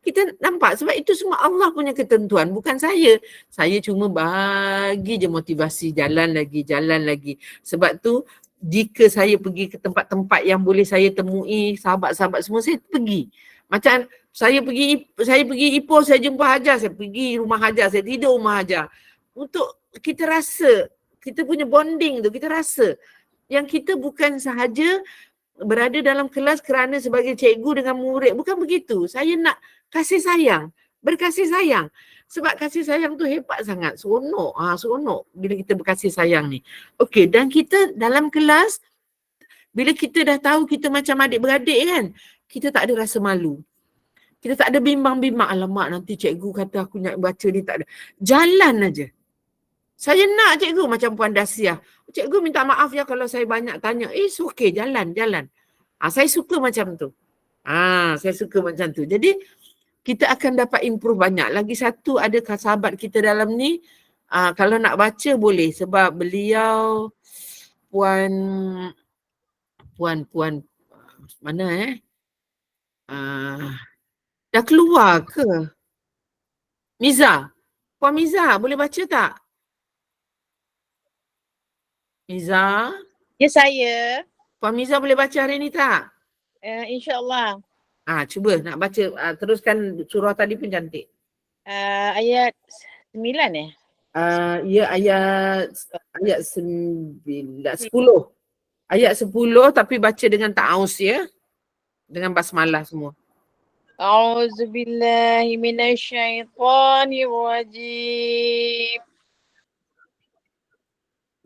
Kita nampak sebab itu semua Allah punya ketentuan, bukan saya. Saya cuma bagi je motivasi, jalan lagi. Sebab tu jika saya pergi ke tempat-tempat yang boleh saya temui sahabat-sahabat semua, saya pergi. Macam saya pergi Ipoh, saya jumpa Hajar, saya pergi rumah Hajar, saya tidur rumah Hajar. Untuk kita rasa, kita punya bonding tu, kita rasa yang kita bukan sahaja berada dalam kelas kerana sebagai cikgu dengan murid. Bukan begitu. Saya nak kasih sayang, berkasih sayang. Sebab kasih sayang tu hebat sangat. Seronok. Seronok bila kita berkasih sayang ni. Okey, dan kita dalam kelas, bila kita dah tahu kita macam adik-beradik kan, kita tak ada rasa malu. Kita tak ada bimbang-bimbang. Alamak, nanti cikgu kata aku nak baca ni, tak ada. Jalan aja. Saya nak cikgu macam Puan Dasia. Cikgu minta maaf ya kalau saya banyak tanya. Okey, jalan. Saya suka macam tu. Saya suka macam tu. Jadi, kita akan dapat improve banyak. Lagi satu, ada sahabat kita dalam ni, kalau nak baca boleh sebab beliau puan mana dah keluar ke? Miza. Puan Miza, boleh baca tak? Miza? Ya, saya. Puan Miza boleh baca hari ni tak? InsyaAllah. Cuba nak baca, teruskan surah tadi pun cantik. Ayat 9 Ya, ayat 10. Ayat 10 tapi baca dengan ta'awuz ya. Dengan basmalah semua. A'udzubillahi minasyaitonirrajim.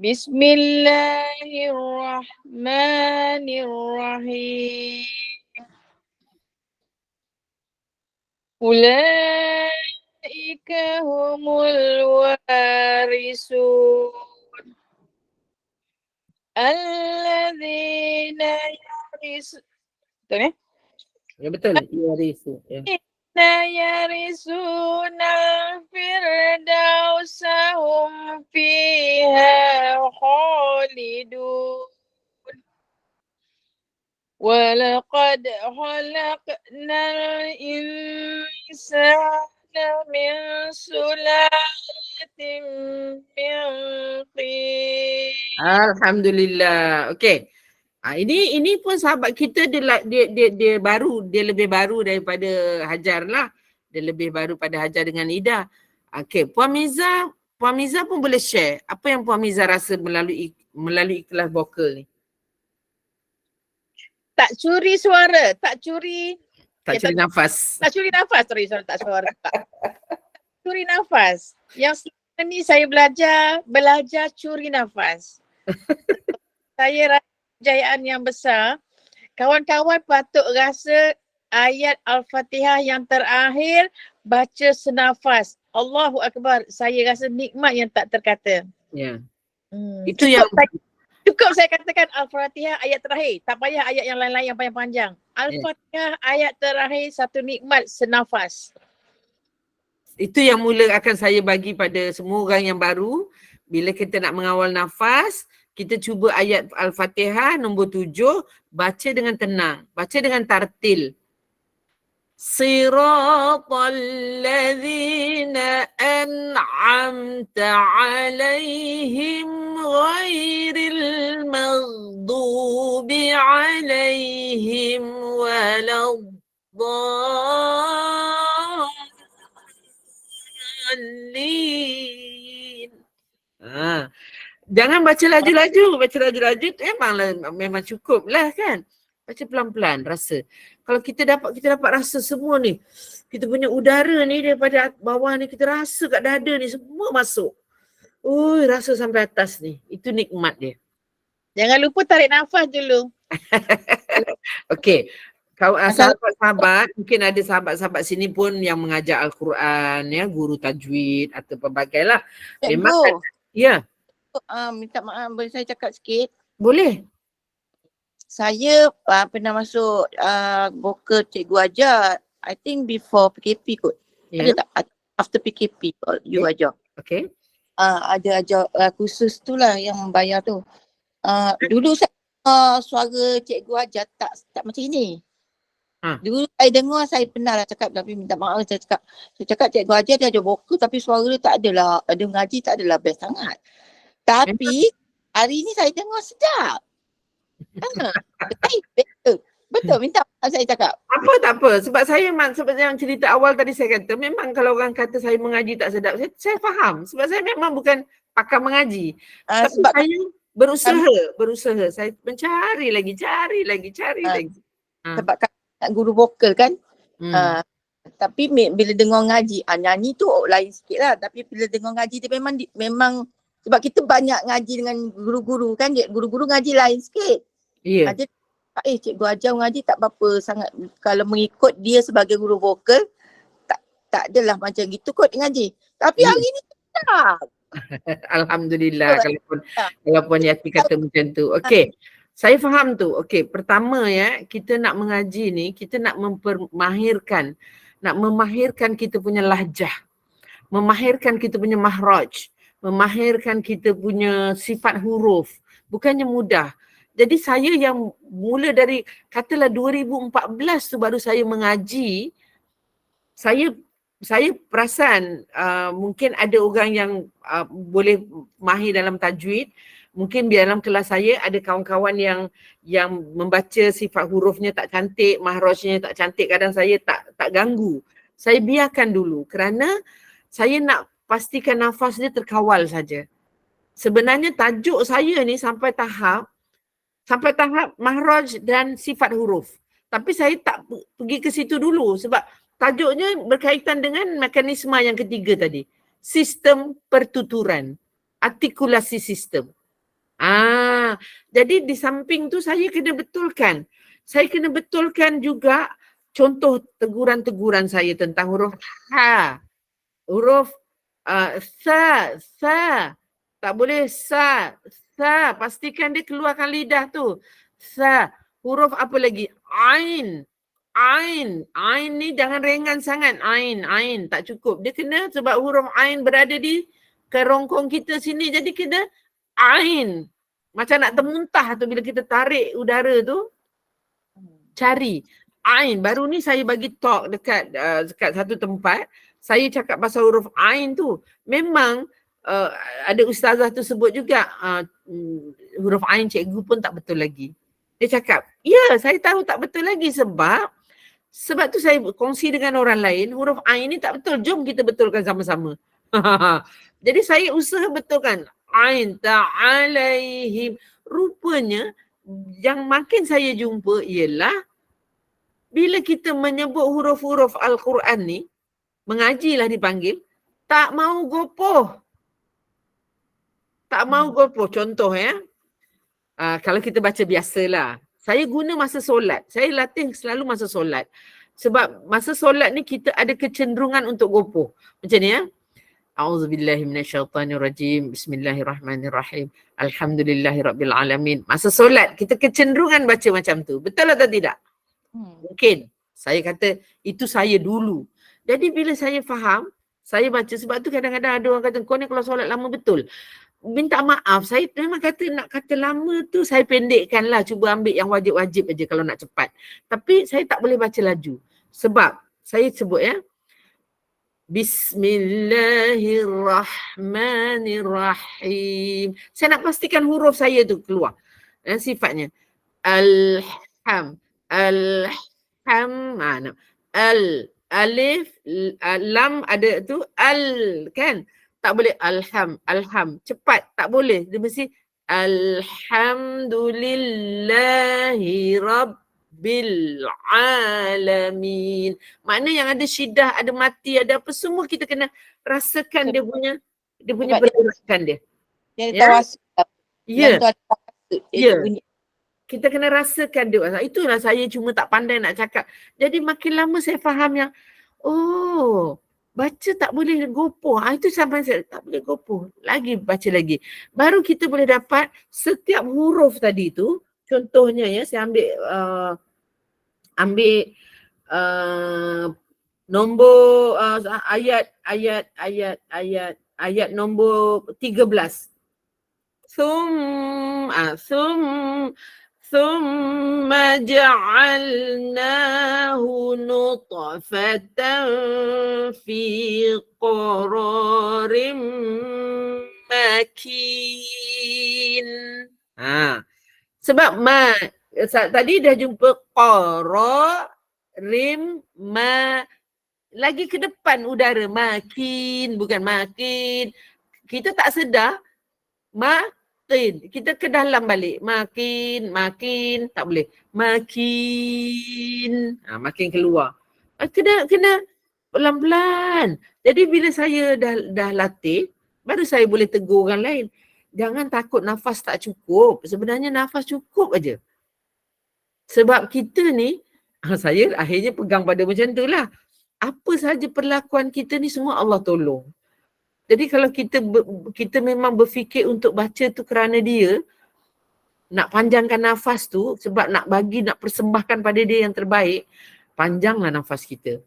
Bismillahirrahmanirrahim. Ulaika humul warisun alladzina betul ya? Ya betul, yarisu. Ya. Yarisuna firdausa hum fiha khalidun. ولقد خلقنا الإنسان من سلالة من طين. Alhamdulillah. Okey. Ini pun sahabat kita dia lebih baru daripada Hajar lah. Dia lebih baru pada Hajar dengan Ida. Okey, Puan Miza pun boleh share apa yang Puan Miza rasa melalui kelas vokal ni. Tak curi suara, tak curi nafas. Tak curi nafas, tak suara. Curi nafas. Yang selama ni saya belajar curi nafas. Saya rasa kejayaan yang besar. Kawan-kawan patut rasa ayat Al-Fatihah yang terakhir baca senafas. Allahu Akbar. Saya rasa nikmat yang tak terkata. Ya. Itu yang Cukup saya katakan Al-Fatihah ayat terakhir. Tak payah ayat yang lain-lain yang panjang-panjang. Al-Fatihah ayat terakhir satu nikmat senafas. Itu yang mula akan saya bagi pada semua orang yang baru. Bila kita nak mengawal nafas, kita cuba ayat Al-Fatihah nombor 7, baca dengan tenang. Baca dengan tartil. Siratal ladzina an'amta alaihim ghairil maghdubi alaihim waladdallin. Jangan baca laju-laju. Baca laju-laju tu memang cukup lah kan. Baca pelan-pelan rasa. Kalau kita dapat rasa semua ni. Kita punya udara ni daripada bawah ni kita rasa kat dada ni semua masuk. Ui, rasa sampai atas ni. Itu nikmat dia. Jangan lupa tarik nafas dulu. Okey. Sahabat-sahabat, mungkin ada sahabat-sahabat sini pun yang mengajar Al-Quran, ya, guru tajwid atau pelbagailah. Memang Cikgu, ya, minta maaf boleh saya cakap sikit? boleh. Saya pernah masuk vokal cikgu ajar. I think before PKP kot. Ya. Ada tak? After PKP you ajar. Okey. Ada ajar khusus tu lah yang bayar tu. Dulu saya suara cikgu ajar tak macam ini. Dulu saya dengar, saya pernah lah cakap tapi minta maaf, saya cakap cikgu ajar dia ajar vokal tapi suara dia tak adalah, dia mengaji tak adalah best sangat. Tapi hari ni saya dengar sedap. Betul, minta maaf saya cakap. Tak apa. Sebab yang cerita awal tadi saya kata, memang kalau orang kata saya mengaji tak sedap, saya faham. Sebab saya memang bukan pakar mengaji. Tapi Sebab saya berusaha. Saya mencari lagi. Sebab kan guru vokal kan. Tapi bila dengar ngaji, nyanyi tu lain sikit lah. Tapi bila dengar ngaji dia memang sebab kita banyak ngaji dengan guru-guru kan. Guru-guru ngaji lain sikit. Ya. Cikgu ajar ngaji tak apa-apa sangat. Kalau mengikut dia sebagai guru vokal, tak adalah macam gitu kot ngaji. Tapi hari ni tak. Alhamdulillah kalaupun Yati kata macam tu. Okey. Saya faham tu. Okey, pertama ya, kita nak mengaji ni, kita nak memahirkan kita punya lahjah. Memahirkan kita punya mahraj. Memahirkan kita punya sifat huruf. Bukannya mudah. Jadi saya yang mula dari katalah 2014 tu baru saya mengaji, saya perasan mungkin ada orang yang boleh mahir dalam tajwid. Mungkin dalam kelas saya ada kawan-kawan yang membaca sifat hurufnya tak cantik, mahrajnya tak cantik, kadang saya tak ganggu. Saya biarkan dulu kerana saya nak pastikan nafas dia terkawal saja. Sebenarnya tajuk saya ni sampai tahap mahraj dan sifat huruf. Tapi saya tak pergi ke situ dulu sebab tajuknya berkaitan dengan mekanisme yang ketiga tadi. Sistem pertuturan, artikulasi sistem. Jadi di samping tu saya kena betulkan. Saya kena betulkan juga contoh teguran-teguran saya tentang huruf ha. Huruf sa. Tak boleh sa. Pastikan dia keluarkan lidah tu. Sa. Huruf apa lagi? Ain. Ain ni jangan ringan sangat. Ain. Tak cukup. Dia kena sebab huruf ain berada di kerongkong kita sini. Jadi kena ain. Macam nak termuntah tu bila kita tarik udara tu. Cari. Ain. Baru ni saya bagi talk dekat satu tempat. Saya cakap pasal huruf ain tu. Memang ada ustazah tu sebut juga huruf ain cikgu pun tak betul lagi. Dia cakap, ya saya tahu tak betul lagi sebab tu saya kongsi dengan orang lain, huruf ain ni tak betul. Jom kita betulkan sama-sama. Jadi saya usaha betulkan. Ain ta'alaihim. Rupanya yang makin saya jumpa ialah bila kita menyebut huruf-huruf Al-Quran ni, mengajilah dipanggil, tak mau gopoh. Tak mau gopoh. Contoh ya, kalau kita baca biasalah. Saya guna masa solat. Saya latih selalu masa solat. Sebab masa solat ni kita ada kecenderungan untuk gopoh. Macam ni ya. A'udzubillahi minasyaitanirrajim. Bismillahirrahmanirrahim. Alhamdulillahirabbilalamin. Masa solat kita kecenderungan baca macam tu. Betul atau tidak? Mungkin. Saya kata itu saya dulu. Jadi bila saya faham, saya baca. Sebab tu kadang-kadang ada orang kata, kau ni kalau solat lama betul. Minta maaf, saya memang nak kata lama tu saya pendekkan lah. Cuba ambil yang wajib-wajib aja kalau nak cepat. Tapi saya tak boleh baca laju. Sebab saya sebut ya. Bismillahirrahmanirrahim. Saya nak pastikan huruf saya tu keluar. Sifatnya. Alham. Alif, lam ada tu al kan. tak boleh alham. Cepat, tak boleh. Dia mesti alhamdulillahi rabbil alamin. Makna yang ada syiddah, ada mati, ada apa, semua kita kena rasakan dia punya Sebab dia- pergerakan dia. Yang Ya. tawasul. Ya, Yang tu ada tawasul. Ya. Itu bunyi. kita kena rasakan dia. Itulah saya cuma tak pandai nak cakap. Jadi makin lama saya faham yang, oh, baca tak boleh gopoh. Itu sampai saya tak boleh gopoh. Lagi baca lagi. Baru kita boleh dapat setiap huruf tadi tu. Contohnya ya, saya ambil nombor ayat nombor 13. ثم جعلناه نطفة في قرار makin. Sebab tadi dah jumpa qara, rim, lagi ke depan udara makin, bukan makin. Kita tak sedar makin. Kita ke dalam balik. Makin, tak boleh. Makin. Makin keluar. Kena pelan-pelan. Jadi bila saya dah latih, baru saya boleh tegur orang lain. Jangan takut nafas tak cukup. Sebenarnya nafas cukup aja. Sebab kita ni, saya akhirnya pegang pada macam tu lah. Apa sahaja perlakuan kita ni semua Allah tolong. Jadi kalau kita memang berfikir untuk baca tu kerana dia, nak panjangkan nafas tu sebab nak persembahkan pada dia yang terbaik, panjanglah nafas kita.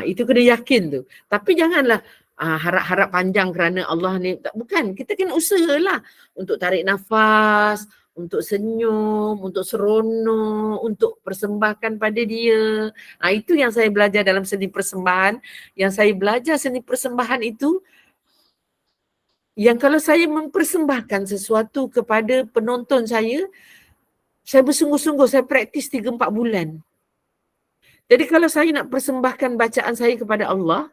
Itu kena yakin tu. Tapi janganlah harap-harap panjang kerana Allah ni. Bukan, kita kena usahalah untuk tarik nafas, untuk senyum, untuk seronok, untuk persembahkan pada dia. Itu yang saya belajar dalam seni persembahan. Yang saya belajar seni persembahan itu, yang kalau saya mempersembahkan sesuatu kepada penonton saya bersungguh-sungguh, saya praktis 3-4 bulan. Jadi kalau saya nak persembahkan bacaan saya kepada Allah,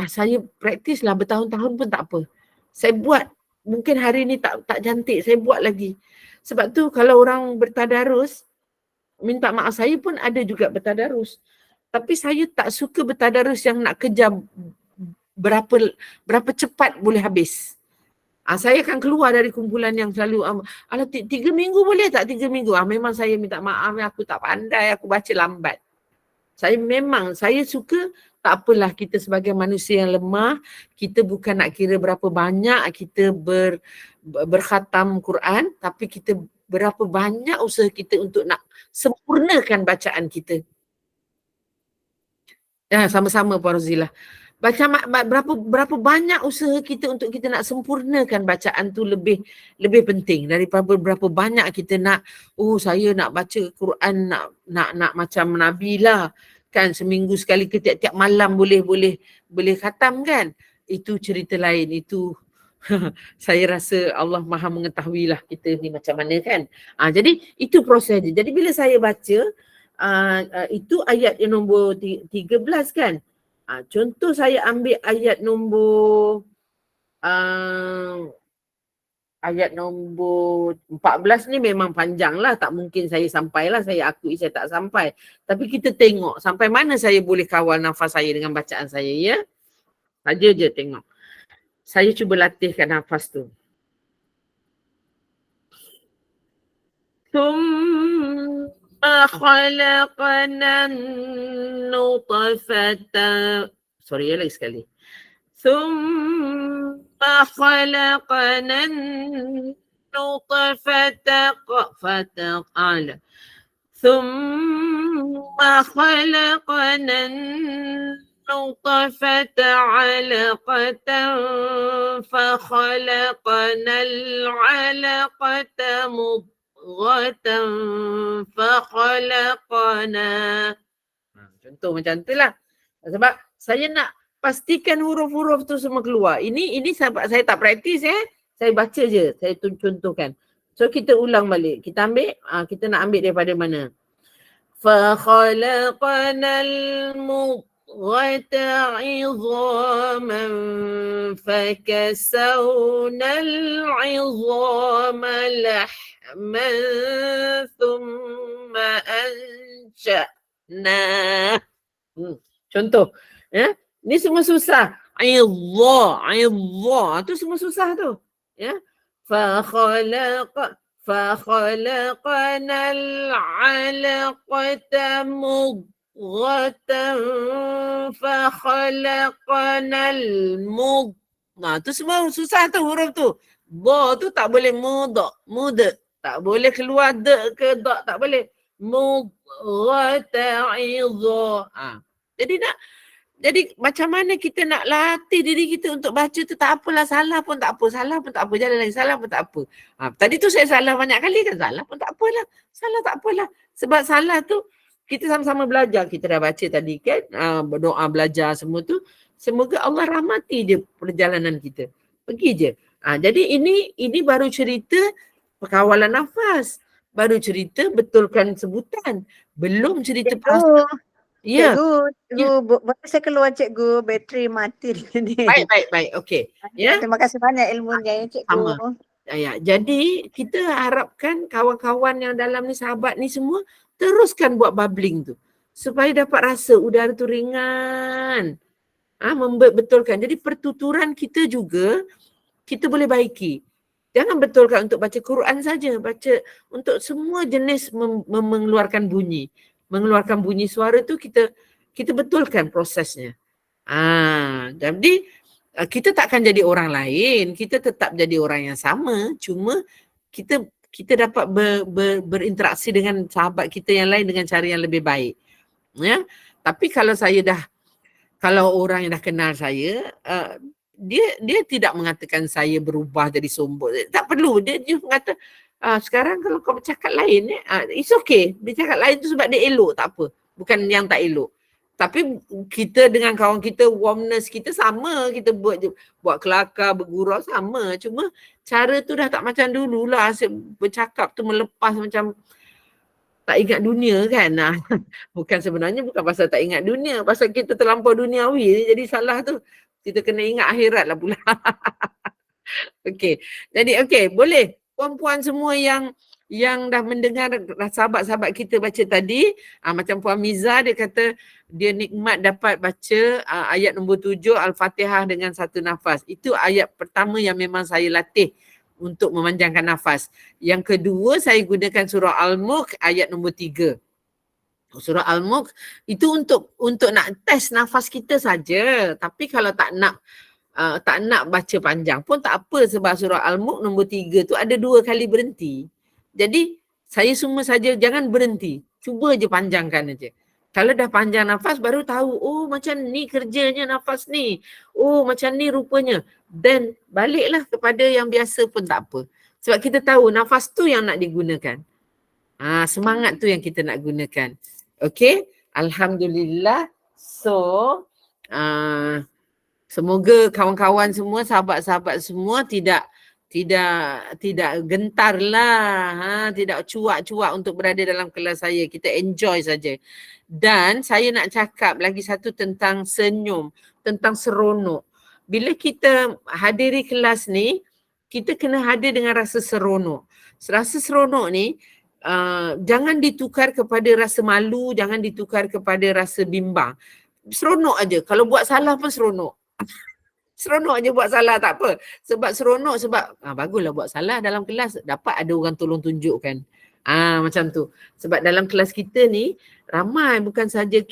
saya praktislah bertahun-tahun pun tak apa. Saya buat, mungkin hari ni tak cantik, saya buat lagi. Sebab tu kalau orang bertadarus, minta maaf, saya pun ada juga bertadarus. Tapi saya tak suka bertadarus yang nak kejar berapa cepat boleh habis. Saya akan keluar dari kumpulan yang selalu 3 minggu boleh tak 3 minggu? Memang saya minta maaf, aku tak pandai, aku baca lambat. Saya suka, tak apalah, kita sebagai manusia yang lemah, kita bukan nak kira berapa banyak kita berkhatam Quran, tapi kita berapa banyak usaha kita untuk nak sempurnakan bacaan kita. Sama-sama Puan Rozilah. Berapa banyak usaha kita untuk kita nak sempurnakan bacaan tu lebih penting daripada berapa banyak kita nak, saya nak baca Quran nak macam Nabi lah kan, seminggu sekali ke tiap-tiap malam boleh khatam kan. Itu cerita lain. Itu saya rasa Allah Maha mengetahui lah kita ni macam mana kan. Jadi itu proses dia. Jadi bila saya baca itu ayat yang nombor 13 kan. Contoh saya ambil ayat nombor 14 ni memang panjang lah. Tak mungkin saya sampai lah. Saya akui saya tak sampai. Tapi kita tengok sampai mana saya boleh kawal nafas saya dengan bacaan saya ya. Saja je tengok. Saya cuba latihkan nafas tu. خلقنا النطفة lagi sekali. ثم خلقنا النطفة ثم خلقنا النطفة علقة فخلقنا العلقة fakhalaqana. Contoh macam tu lah. Sebab saya nak pastikan huruf-huruf tu semua keluar. Ini sebab saya tak praktis saya baca je, saya contohkan. So kita ulang balik. Kita ambil, kita nak ambil daripada mana? Fakhalaqanal mudghata عظاما فكسونا العظام لحما ثم أنشأناه. Contoh, ya. Ni semua susah. Idha tu semua susah tu. Ya. فخلقنا العلقة مضغة فخلقنا المضغة. Nah, tu semua susah tu huruf tu. Ba tu tak boleh muda. Tak boleh keluar de ke da, tak boleh. Mudghata idha. Jadi macam mana kita nak latih diri kita untuk baca tu, tak apalah, salah pun tak apa, jalan lagi, salah pun tak apa. Tadi tu saya salah banyak kali kan, salah pun tak apalah, salah tak apalah. Sebab salah tu kita sama-sama belajar, kita dah baca tadi kan, berdoa belajar semua tu. Semoga Allah rahmati je perjalanan kita. Pergi je. Jadi ini baru cerita perkawalan nafas. Baru cerita betulkan sebutan. Belum cerita pasal. Ya. Cikgu, boleh saya keluar cikgu, bateri mati ni. Baik. Okey. Ya. Terima kasih banyak ilmunya ya cikgu. Sama. Ya, jadi kita harapkan kawan-kawan yang dalam ni, sahabat ni semua teruskan buat bubbling tu supaya dapat rasa udara tu ringan. Betulkan. Jadi pertuturan kita juga kita boleh baiki. Jangan betulkan untuk baca Quran saja, baca untuk semua jenis mengeluarkan bunyi. Mengeluarkan bunyi suara tu kita betulkan prosesnya. Jadi kita takkan jadi orang lain, kita tetap jadi orang yang sama, cuma kita dapat berinteraksi dengan sahabat kita yang lain dengan cara yang lebih baik. Ya. Tapi kalau orang yang dah kenal saya, dia tidak mengatakan saya berubah jadi sombong. Tak perlu. Dia mengata sekarang kalau kau bercakap lain, it's okay. Dia cakap lain tu sebab dia elok, tak apa. Bukan yang tak elok. Tapi kita dengan kawan kita, warmness kita sama. Kita buat kelakar, bergurau sama. Cuma cara tu dah tak macam dululah. Bercakap tu melepas macam tak ingat dunia kan. Sebenarnya bukan pasal tak ingat dunia. Pasal kita terlampau duniawi. Jadi salah tu. Kita kena ingat akhirat lah pula. Okey. Jadi boleh. Puan-puan semua yang dah mendengar sahabat-sahabat kita baca tadi, macam Puan Miza, dia kata dia nikmat dapat baca ayat nombor 7 Al-Fatihah dengan satu nafas. Itu ayat pertama yang memang saya latih untuk memanjangkan nafas. Yang kedua saya gunakan surah Al-Mulk ayat nombor 3. Surah Al-Mulk itu untuk nak test nafas kita saja. Tapi kalau tak nak baca panjang pun tak apa, sebab surah Al-Mulk nombor 3 tu ada 2 kali berhenti. Jadi saya semua saja jangan berhenti. Cuba je panjangkan aja. Kalau dah panjang nafas baru tahu, oh macam ni kerjanya nafas ni. Oh macam ni rupanya. Then baliklah kepada yang biasa pun tak apa. Sebab kita tahu nafas tu yang nak digunakan. Semangat tu yang kita nak gunakan. Okey, alhamdulillah. So semoga kawan-kawan semua, sahabat-sahabat semua tidak gentarlah, tidak cuak-cuak untuk berada dalam kelas saya. Kita enjoy saja. Dan saya nak cakap lagi satu tentang senyum, tentang seronok. Bila kita hadiri kelas ni, kita kena hadir dengan rasa seronok. Rasa seronok ni jangan ditukar kepada rasa malu, jangan ditukar kepada rasa bimbang. Seronok aja. Kalau buat salah pun seronok. Seronok je buat salah, tak apa. Sebab seronok, sebab baguslah buat salah dalam kelas, dapat ada orang tolong tunjukkan. Macam tu. Sebab dalam kelas kita ni ramai, bukan saja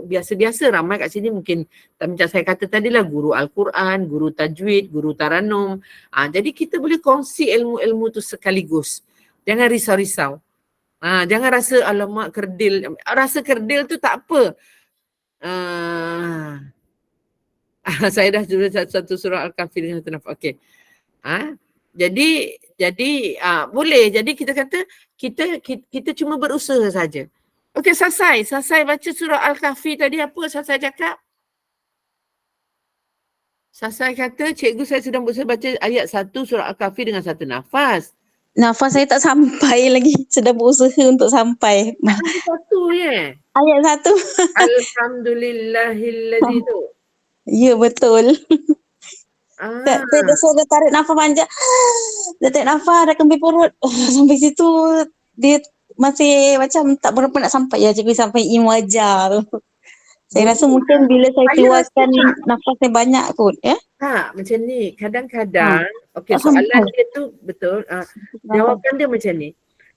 biasa-biasa, ramai kat sini mungkin macam saya kata tadi lah, guru Al-Quran, guru tajwid, guru taranum. Jadi kita boleh kongsi ilmu-ilmu tu sekaligus. Jangan risau-risau. Jangan rasa alamak kerdil. Rasa kerdil tu tak apa. Saya dah tulis satu surah Al-Kahfi dengan satu nafas. Okey. Jadi boleh. Jadi kita kata kita cuma berusaha saja. Okey, Sasai baca surah Al-Kahfi tadi apa Sasai cakap? Sasai kata, cikgu saya sedang berusaha baca ayat 1 surah Al-Kahfi dengan satu nafas. nafas saya tak sampai lagi. Sedang berusaha untuk sampai. Lagi satu ya. Ayat 1. Alhamdulillahilladzi tu. Ya, betul. Ah, Saya dah tarik nafas panjang. Dah tarik nafas, dah kembali perut. Sampai situ, dia masih macam tak berapa nak sampai. Ya, cikgu sampai wajar tu. Saya rasa mungkin bila saya keluarkan nafas saya banyak kot. Ya? tak, macam ni. Kadang-kadang, okey, Tak soalan sampai. dia tu betul. Jawapan dia macam ni.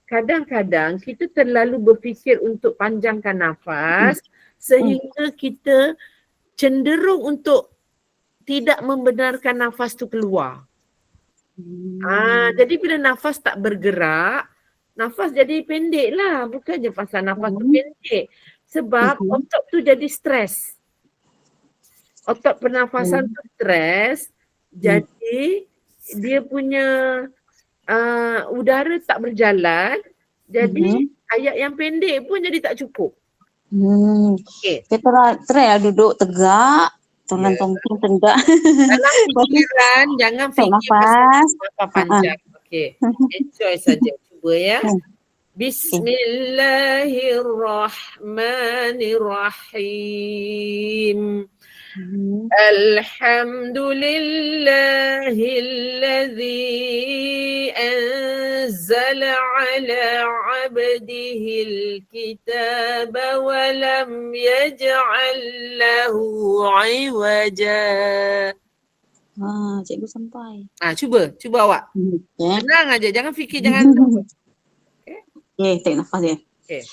Kadang-kadang kita terlalu berfikir untuk panjangkan nafas sehingga kita cenderung untuk tidak membenarkan nafas tu keluar. Jadi bila nafas tak bergerak, nafas jadi pendek lah. Bukannya pasal nafas tu pendek. Sebab otot tu jadi stres. Otot pernafasan tu stres. Jadi dia punya udara tak berjalan. Jadi ayat yang pendek pun jadi tak cukup. Okey. Kita try lah duduk tegak. Tulang tongkang tegak. Dalam fikiran jangan fikir nafas. pasal panjang. Okey. Enjoy saja. Cuba ya. Bismillahirrahmanirrahim. Alhamdulillahilladzi anzala ala abdihil kitaba wa lam yaj'al lahu iwaja. Cikgu sampai. Cuba awak. Tenang aja, jangan fikir, jangan. Okey, tarik nafas dia. Okey.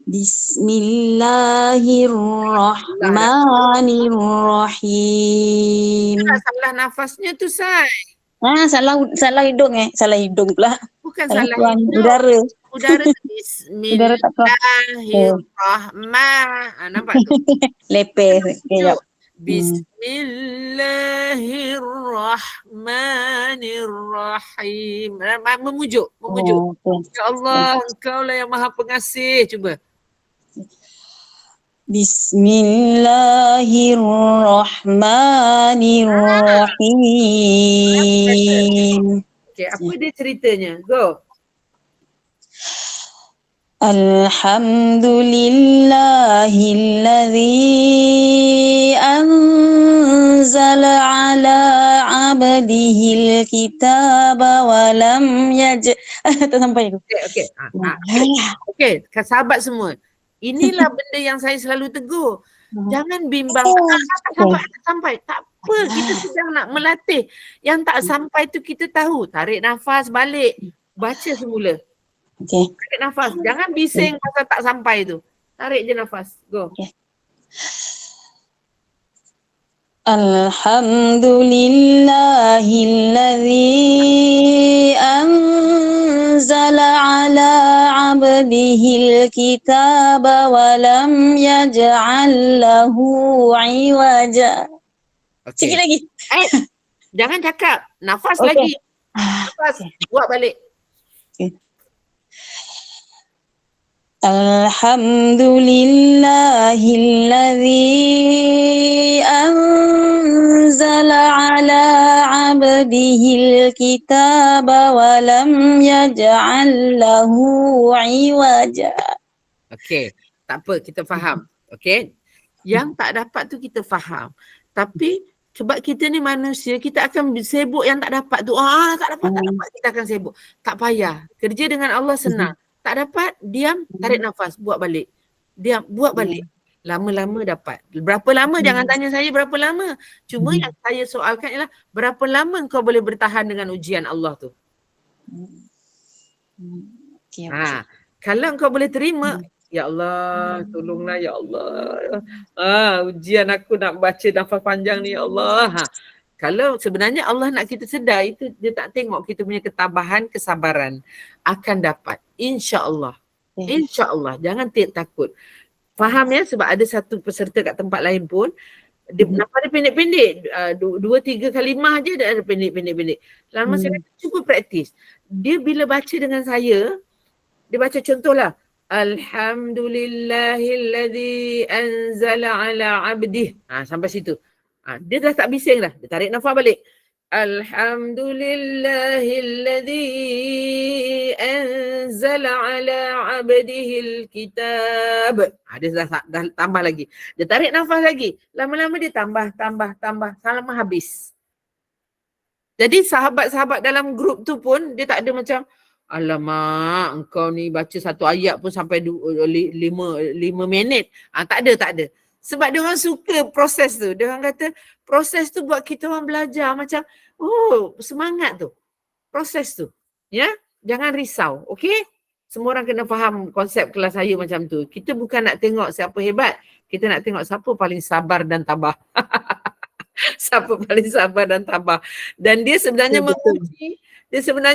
Bismillahirrahmanirrahim. Salah nafasnya tu, Sai. Salah hidung Salah hidung pula. Bukan salah hidung. Udara. Udara Udara tak keluar. Bismillahirrahmanirrahim. Nampak tu? Lepeh. Sekejap. Bismillahirrahmanirrahim. Memujuk. Ya Allah, Engkaulah yang Maha Pengasih. Cuba. Bismillahirrahmanirrahim. Okey, apa dia ceritanya? Go. Alhamdulillahilladzi anzala ala abdihil kitaba wa lam tak sampai tu. Okey. Okey, sahabat semua. Inilah benda yang saya selalu tegur. Jangan bimbang. Tak sampai. Tak apa, kita sedang nak melatih. Yang tak sampai tu kita tahu. Tarik nafas balik. Baca semula. Tarik nafas. Jangan bising pasal tak sampai tu. Tarik je nafas. Go. Alhamdulillahilladzi anzala ala abdihil kitaba wa lam yaj'al lahu iwaja. Sikit lagi. Jangan cakap. Nafas lagi. Nafas. Buat balik. Alhamdulillahilladzi anzala ala abdihil kitaba wa lam yaj'al lahu iwaja. Okey, tak apa, kita faham. Okey. Yang tak dapat tu kita faham. Tapi sebab kita ni manusia, kita akan sibuk yang tak dapat tu. Tak dapat, kita akan sibuk. Tak payah. Kerja dengan Allah senang. Tak dapat, diam, tarik nafas, buat balik. Diam, buat balik. Lama-lama dapat. Berapa lama? Jangan tanya saya berapa lama. Cuma yang saya soalkan ialah berapa lama kau boleh bertahan dengan ujian Allah tu. Kalau kau boleh terima, ya Allah, tolonglah ya Allah. Ujian aku nak baca nafas panjang ni ya Allah. Kalau sebenarnya Allah nak kita sedar, itu dia tak tengok kita punya ketabahan, kesabaran. Akan dapat. InsyaAllah. InsyaAllah. Jangan takut. Faham ya, sebab ada satu peserta kat tempat lain pun, dia nafas dia pendek-pendek. 2-3 kalimah je dia ada pendek-pendek. Lama saya kata, cuba praktis. Dia bila baca dengan saya, dia baca contohlah. Alhamdulillahilladzi anzala ala abdih. Sampai situ. Dia dah tak bising dah. Dia tarik nafas balik. Alhamdulillahilladzi anzala ala abdihil kitab. Dia dah tambah lagi. Dia tarik nafas lagi. Lama-lama dia tambah. Lama habis. Jadi sahabat-sahabat dalam grup tu pun dia tak ada macam, alamak engkau ni baca satu ayat pun sampai 5 minit. Tak ada. Sebab dia orang suka proses tu. Dia orang kata proses tu buat kita orang belajar macam, semangat tu. Proses tu. Ya, jangan risau. Okey? Semua orang kena faham konsep kelas saya macam tu. Kita bukan nak tengok siapa hebat. Kita nak tengok siapa paling sabar dan tabah. Siapa paling sabar dan tabah. Dan dia sebenarnya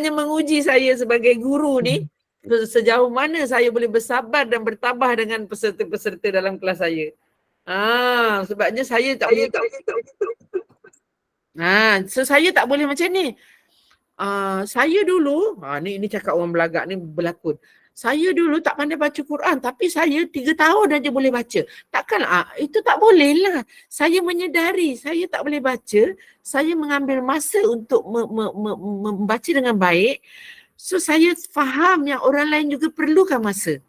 menguji saya sebagai guru ni sejauh mana saya boleh bersabar dan bertabah dengan peserta-peserta dalam kelas saya. Sebabnya saya tak boleh. So saya tak boleh macam ni. Saya dulu, ni cakap orang belagak ni berlakon. Saya dulu tak pandai baca Quran tapi saya 3 tahun aja boleh baca. Takkan itu tak boleh lah. Saya menyedari saya tak boleh baca. Saya mengambil masa untuk membaca dengan baik. So saya faham yang orang lain juga perlukan masa.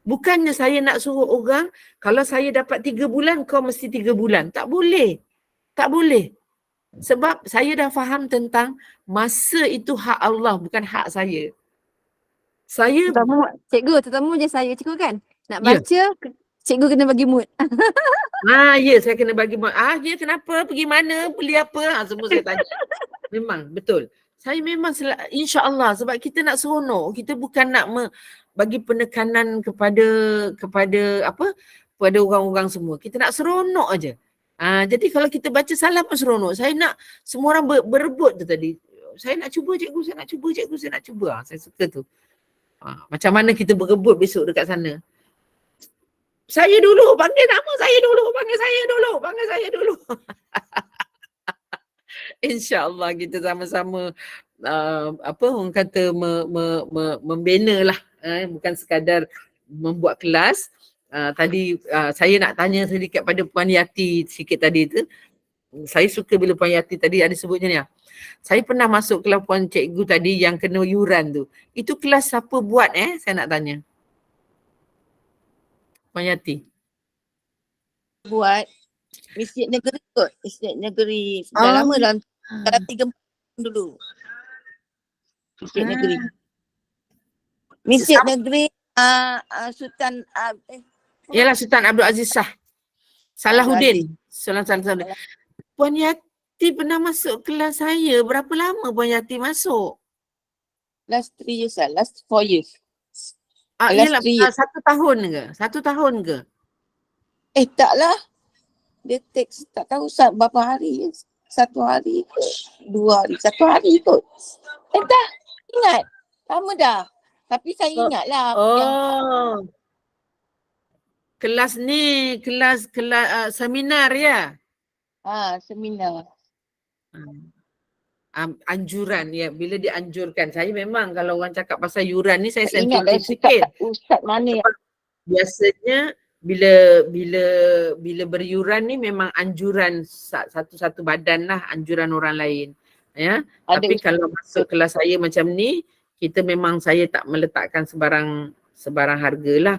Bukannya saya nak suruh orang, kalau saya dapat 3 bulan, kau mesti 3 bulan. Tak boleh. Tak boleh. Sebab saya dah faham tentang masa itu hak Allah, bukan hak saya. Saya... Terutama je saya cikgu kan. Nak baca, cikgu kena bagi mood. Ya, saya kena bagi mood. Ya, kenapa? Pergi mana? Beli apa? Semua saya tanya. Memang, betul. Saya memang insya-Allah sebab kita nak seronok. Kita bukan nak bagi penekanan kepada orang-orang semua. Kita nak seronok aja. Jadi kalau kita baca salah pun seronok. Saya nak semua orang berebut tu tadi. Saya nak cuba cikgu, saya nak cuba. Saya suka tu. Macam mana kita berebut besok dekat sana. Saya dulu, panggil nama saya dulu. InsyaAllah kita sama-sama orang kata membina lah. Bukan sekadar membuat kelas. Tadi saya nak tanya sedikit pada Puan Yati sikit tadi tu. Saya suka bila Puan Yati tadi ada sebutnya ni. Saya pernah masuk kelas Puan Cikgu tadi yang kena yuran tu. Itu kelas siapa buat saya nak tanya. Puan Yati. Buat Masjid Negeri kot. Masjid Negeri. Dah lama dalam 3 tahun dulu. Masjid Negeri. Masjid Negeri Sultan Yalah Sultan Abdul Aziz Shah. Salahuddin. Salahuddin. Puan Yati pernah masuk kelas saya. Berapa lama Puan Yati masuk? Last 3 years lah. Last 4 years. Yalah, 1 tahun ke? 1 tahun ke? Taklah. Dia teks tak tahu berapa hari. 1 hari ke? 2 hari. 1 hari kot. Tak ingat. Lama dah. Tapi saya ingat lah. Kelas ni, kelas seminar ya? Seminar. Anjuran ya, bila dianjurkan. Saya memang kalau orang cakap pasal yuran ni saya sensitif sikit. Ustaz mana yang biasanya bila beryuran ni memang anjuran satu badan lah, anjuran orang lain. Ya. Tapi kalau masuk kelas saya macam ni, kita memang saya tak meletakkan sebarang harga lah.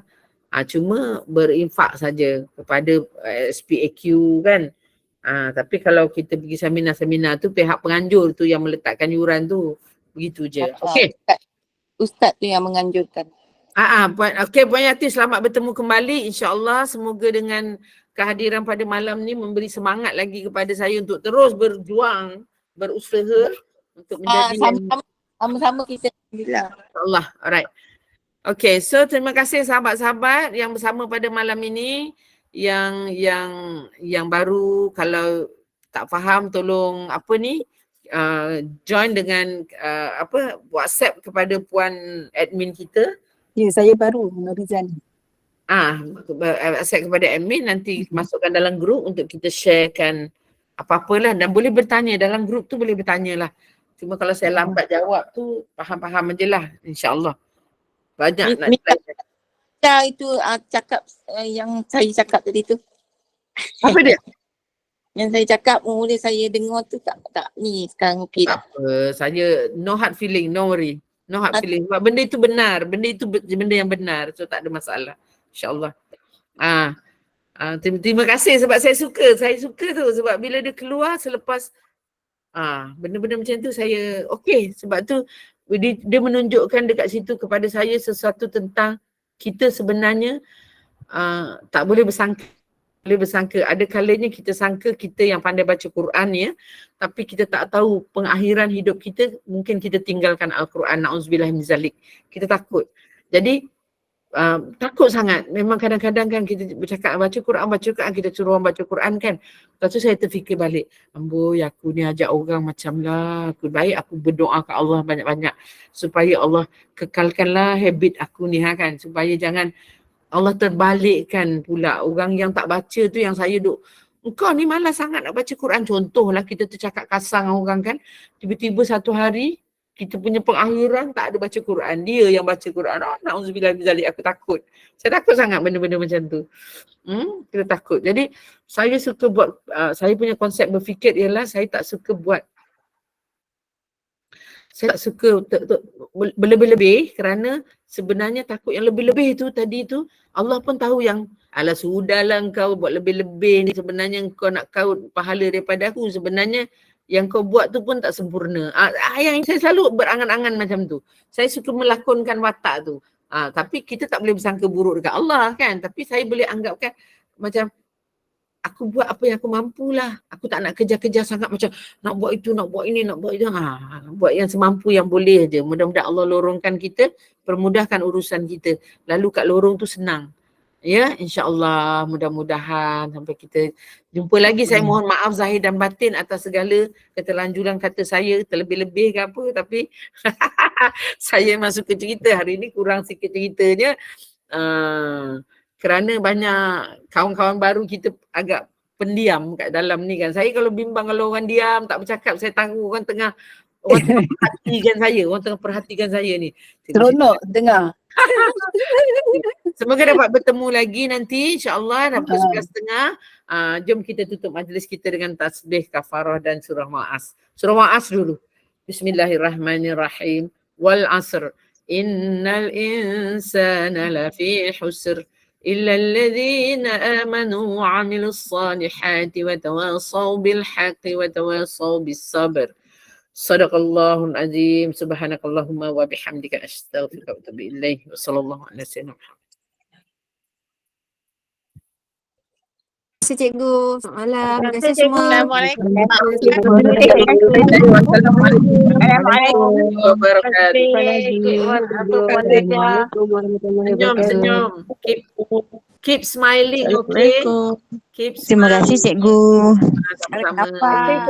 Cuma berinfak saja kepada SPAQ kan. Tapi kalau kita pergi seminar-seminar tu pihak penganjur tu yang meletakkan yuran tu. Begitu je. Okey. Ustaz tu yang menganjurkan. Okey Puan Yati, selamat bertemu kembali. InsyaAllah semoga dengan kehadiran pada malam ni memberi semangat lagi kepada saya untuk terus berjuang, berusaha untuk menjadi sama-sama kita. InsyaAllah. Alright. Okay, so terima kasih sahabat-sahabat yang bersama pada malam ini. Yang baru, kalau tak faham tolong join dengan WhatsApp kepada Puan admin kita. Ya, saya baru Norizan. WhatsApp kepada admin, nanti masukkan dalam grup untuk kita sharekan apa-apalah, dan boleh bertanya dalam grup tu, boleh bertanya lah. Cuma kalau saya lambat jawab tu, faham-faham je lah, insyaAllah. Banyak nak itu cakap yang saya cakap tadi tu. Apa dia? Yang saya cakap mula saya dengar tu tak ni sekarang okey dah. Tak apa, saya no hard feeling, no worry. No hard feeling. Sebab benda itu benar. Benda itu benda yang benar. So tak ada masalah. InsyaAllah. Terima kasih sebab saya suka. Saya suka tu sebab bila dia keluar selepas benda-benda macam tu saya okey. Sebab tu dia menunjukkan dekat situ kepada saya sesuatu tentang kita sebenarnya tak boleh bersangka. Ada kalanya kita sangka kita yang pandai baca Quran ya, tapi kita tak tahu pengakhiran hidup kita mungkin kita tinggalkan Al-Quran. Na'udzubillah min zalik. Kita takut. Jadi takut sangat. Memang kadang-kadang kan kita bercakap baca Quran, kita suruh orang baca Quran kan. Lepas tu saya terfikir balik, amboi aku ni ajak orang macam lah, aku baik aku berdoa ke Allah banyak-banyak supaya Allah kekalkanlah habit aku ni kan, supaya jangan Allah terbalikkan pula orang yang tak baca tu, yang saya duk engkau ni malas sangat nak baca Quran. Contohlah kita tercakap kasar dengan orang kan, tiba-tiba satu hari kita punya pengakhiran tak ada baca Quran, dia yang baca Quran. Na'udzubillah min zalik, aku takut. Saya takut sangat benda-benda macam tu. Kita takut. Jadi saya suka buat, saya punya konsep berfikir ialah saya tak suka berlebih-lebih, kerana sebenarnya takut yang lebih-lebih tu tadi tu Allah pun tahu yang alah sudahlah kau buat lebih-lebih ni, sebenarnya kau nak kaut pahala daripada aku, sebenarnya yang kau buat tu pun tak sempurna. Yang saya selalu berangan-angan macam tu. Saya suka melakonkan watak tu. Tapi kita tak boleh bersangka buruk dekat Allah kan, tapi saya boleh anggapkan macam aku buat apa yang aku mampulah. Aku tak nak kejar-kejar sangat macam nak buat itu, nak buat ini, nak buat itu. Buat yang semampu yang boleh je. Mudah-mudahan Allah lorongkan kita, permudahkan urusan kita. Lalu kat lorong tu senang. Ya, insya-Allah mudah-mudahan sampai kita jumpa lagi. Saya mohon maaf zahir dan batin atas segala keterlanjuran kata saya, terlebih-lebih ke apa, tapi saya masuk ke cerita hari ni kurang sikit ceritanya. Kerana banyak kawan-kawan baru kita agak pendiam kat dalam ni kan. Saya kalau bimbang kalau orang diam tak bercakap, saya tahu orang tengah perhatikan saya ni. Seronok dengar. Semoga dapat bertemu lagi nanti insya-Allah dalam pukul 11.30. Jom kita tutup majlis kita dengan tasbih kafarah dan surah Ma'as. Surah Ma'as dulu. Bismillahirrahmanirrahim. Wal 'asr. Innal insana lafi husr illa alladhina amanu wa 'amilus salihati wa tawasaw bil haqqi wa tawasaw bis sabr. Sadaqallahul azim. Subhanakallahumma wa bihamdika astaghfiruka wa atubu ilaik. Wa sallallahu ala sayyidina Muhammad. Terima kasih cikgu. Selamat malam. Terima kasih semua. Assalamualaikum. Assalamualaikum warahmatullahi. Senyum. Keep smiling, okay? Keep Terima kasih cikgu. Sama-sama.